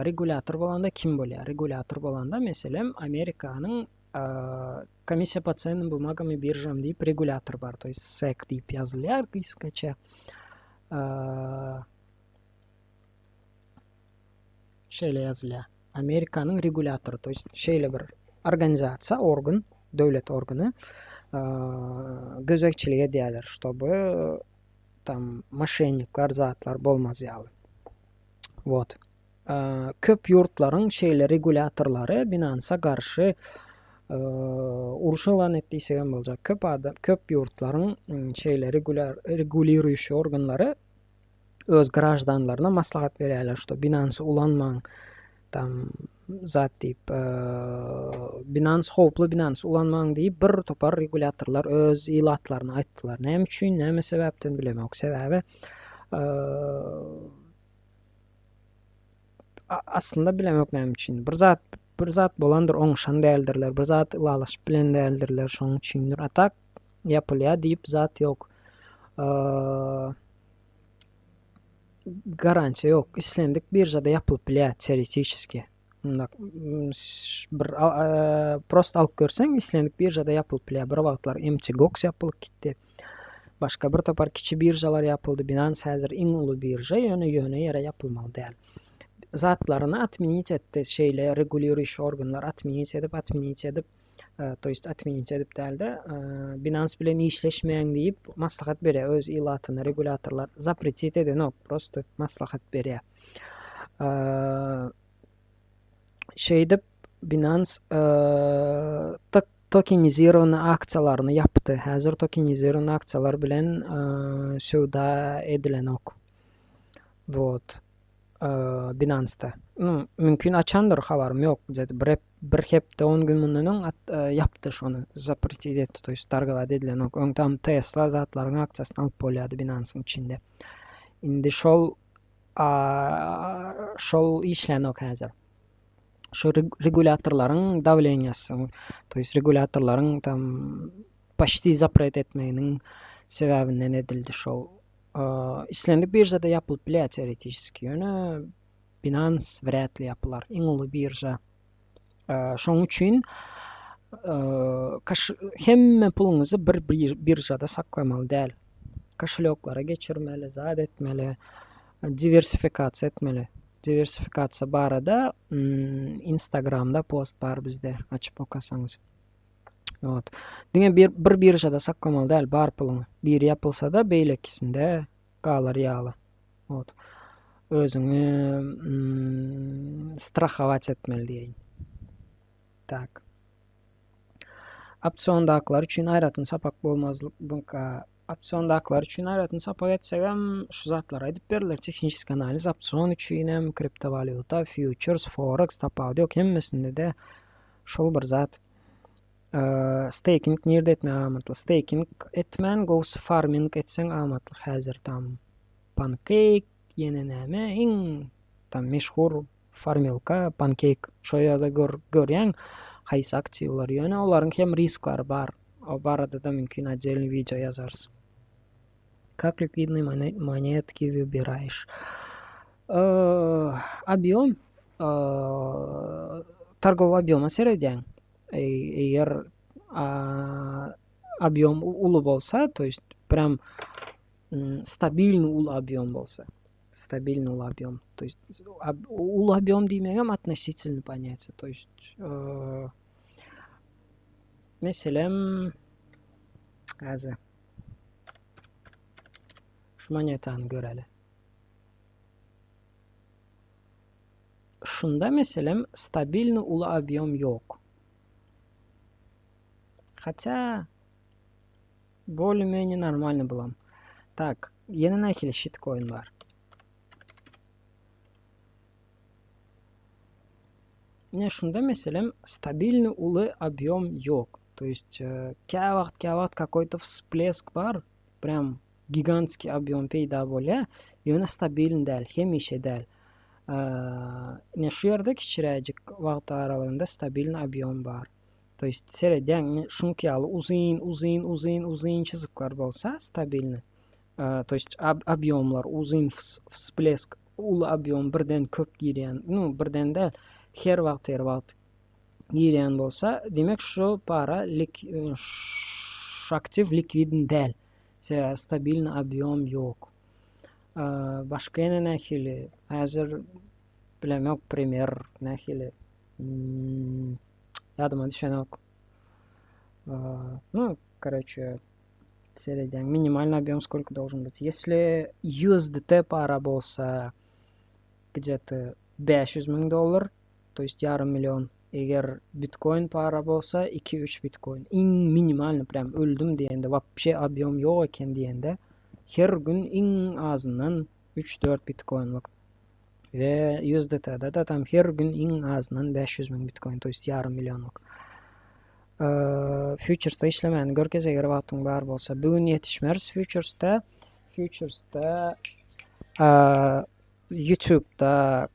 regulator bolanda kim bolýar? Regulator bolanda meselem Amerikanyň Komissiya по ценным бумагам и биржам diýip regulator bar. SEC diýip ýazylýar kıskaça. Şeýle ýazylýar. Amerikanyň regulatory, şeýle bir organizasiýa, organ, döwlet organy gözekçilik edýärler, şoby tam moşennikler, zatlar bolmaz ýaly. Вот. Köp ýurtlaryň şeýle regulatorlary Binance'a garşy uruş elan etdiýsegem boljak. Köp ýurtlaryň şeýle reguliruýşy organlary öz grajdanlaryna maslahat berýärler, şo Binance ulanmaň, tam zat diýip Binance hoply Binance ulanmaň diýip bir topar regulatorlar öz ilatlaryny aýtdylar. Näme üçin, näme sebäpden bilemok. Sebäbi aslında bilemok näme üçin. Bir zat bolandyr, oňşan däldirler, bir zat ylalaşyp bilen däldirler, şoň üçindir. Atak yapylýar diýip zat ýok. Garansiya ýok. Islendik birjada yapılıp bilýär teoretически. Bir prost alıp görseň, islendik birjada yapılıp bilýär. Bir wagtlar MTGOX yapılıp gitdi. Başga bir topar kiçi birjalar yapıldy. Binance häzir iň uly birja, ýöne ýere yapylmaly däl. Zatlaryny atminit etdi, şeýle reguliruýşy organlar atminit edip, atminit edip dälde Binance bilen işleşmeýän diýip maslahat berýär öz ilatyna. Regulatorlar zapretit eden prosto maslahat berýär. Şeýdip Binance tokenizirowany aksiýalaryny yapdy. Häzir tokenizirowany aksiýalar bilen söwda edilen ok. Вот. Binance'da. Mümkin açandyr, habarym ýok. Bir hepde 10 gün mundan yapdy şonu, zapretit etdi, targawat edilen ok. Öň tam Tesla zatlaryň aksiýasyny alyp bolýardy Binance'ň içinde. Indi şol işlenok häzir. Şu regulatorlaryň dawleniýasy, regulatorlaryň tam paşty zapret etmeginiň sebäbinden edildi şol. İslendik birjada yapılıp bilýär teoretически. Ýöne Binance wrät-li yapylar. Iň uly birja. Şoň üçin hemme puluňyzy bir birjada saklamaly däl. Kaşeloklara geçirmeli, zat etmeli, diversifikasiýa etmeli. Diversifikasiýa barada Instagramda post bar bizde, açyp okasaňyz. Evet. Diňe bir birjada saklamaly däl bar puluny. Bir yapylsa da beýlekisinde galar ýaly. Evet. Özüňi strahować etmeli diýeň. Tak. Opsiondaklar üçin aýratyn sapak bolmazlyk. Opsiondaklar üçin aýratyn sapak etsegem şu zatlar aýdyp berler. Технический анализ opsion üçin hem kriptovalyuta, futures, forex, tapawdy ýok, hemmesinde de şol bir zat. Staking nirde etme amatly. Staking etmen, gows farming etseň amatly. Häzir tam Pancake, ýene näme iň tam meşhur farmilka Pancake. Şo ýerde görýän haýsy aksiýalar ýöne olaryň hem risklary bar. O barada da mümkin отдельный video ýazarsy. Как ликвидные монетки выбираешь? Объем, торговый объем середняк. Eğer объем ulu bolsa, то есть прям стабильный ulu объем bolsa. Стабильный ulu объем. То есть ulu объем diýmegem относительно понятие. То есть meselem hazır. Şu monetany göreli. Şunda meselem stabilny ulu объем ýok. Хотя более-менее нормально булам. Так, yeni nähili shitcoin var. Ne şunda meselem стабильный улы объем yok. То есть кяват какой-то всплеск бар, прям гигантский объем пейда боле, и он стабильный дәл, хемише дәл. Ne şu yerde kichirajik vaqt aralığında стабильный объем бар. То есть середен шункиалы uzun чызыклар болса стабильный. То есть объемлар uzun всплеск, улы объем бірден көп кирен, ну бірден дәл, her vaqt кирен болса, демек şu para aktif likvidin дәл. Стабильный объем yok. Başka yine nähili? Hazır bilemek пример nähili. Yadıma düşen yok. Ну, короче, середин. Минимальный объем сколько должен быть? Если USDT пара болса где-то $500,000, то есть yarım milyon. Eğer Bitcoin para bolsa 2-3 Bitcoin. En minimalni prям öldüm diyende, вообще объем yok eken diyende, her gün en azından 3-4 Bitcoin'lık. Ve USDT'de de tam her gün en azından 500.000 Bitcoin, to есть yarım milyonluk. Futures'ta işlemeni görkez eğer vaktın var bolsa. Bugün yetişmeriz Futures'ta. YouTube'da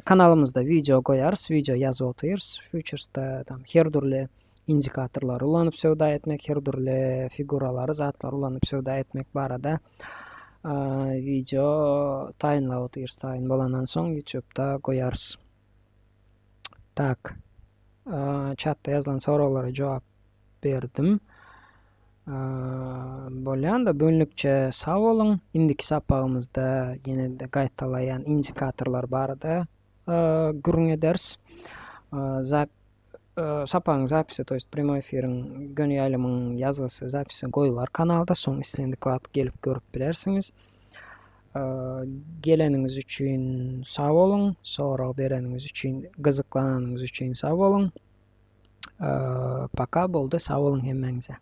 kanalımızda video koyarız, video yazıp otururuz. Futures'ta tam her türlü indikatorlar ulanıp sevda etmek, her türlü figuraları, zatlar ulanıp sevda etmek barada video tayinlap otururuz. Tayin bolandan soň YouTube'da koyarız. Tak, chat'ta yazılan sorulara cevap berdim. Bolýanda bölünükçe sağ olun. Indiki sapağımızda yine de gaytalayan indikatorlar barada gürün ederiz. Sapağın zapisi, to есть prямой efirin gönü aýlymyň yazgysy zapisi goýular kanalda, soň istendik wagt gelip görüp bilersiniz. Geleniňiz üçin sağ olun. Sorag bereniňiz üçin, gyzyklananyňyz üçin sağ olun. Paka boldy, sağ olun hemmeňize.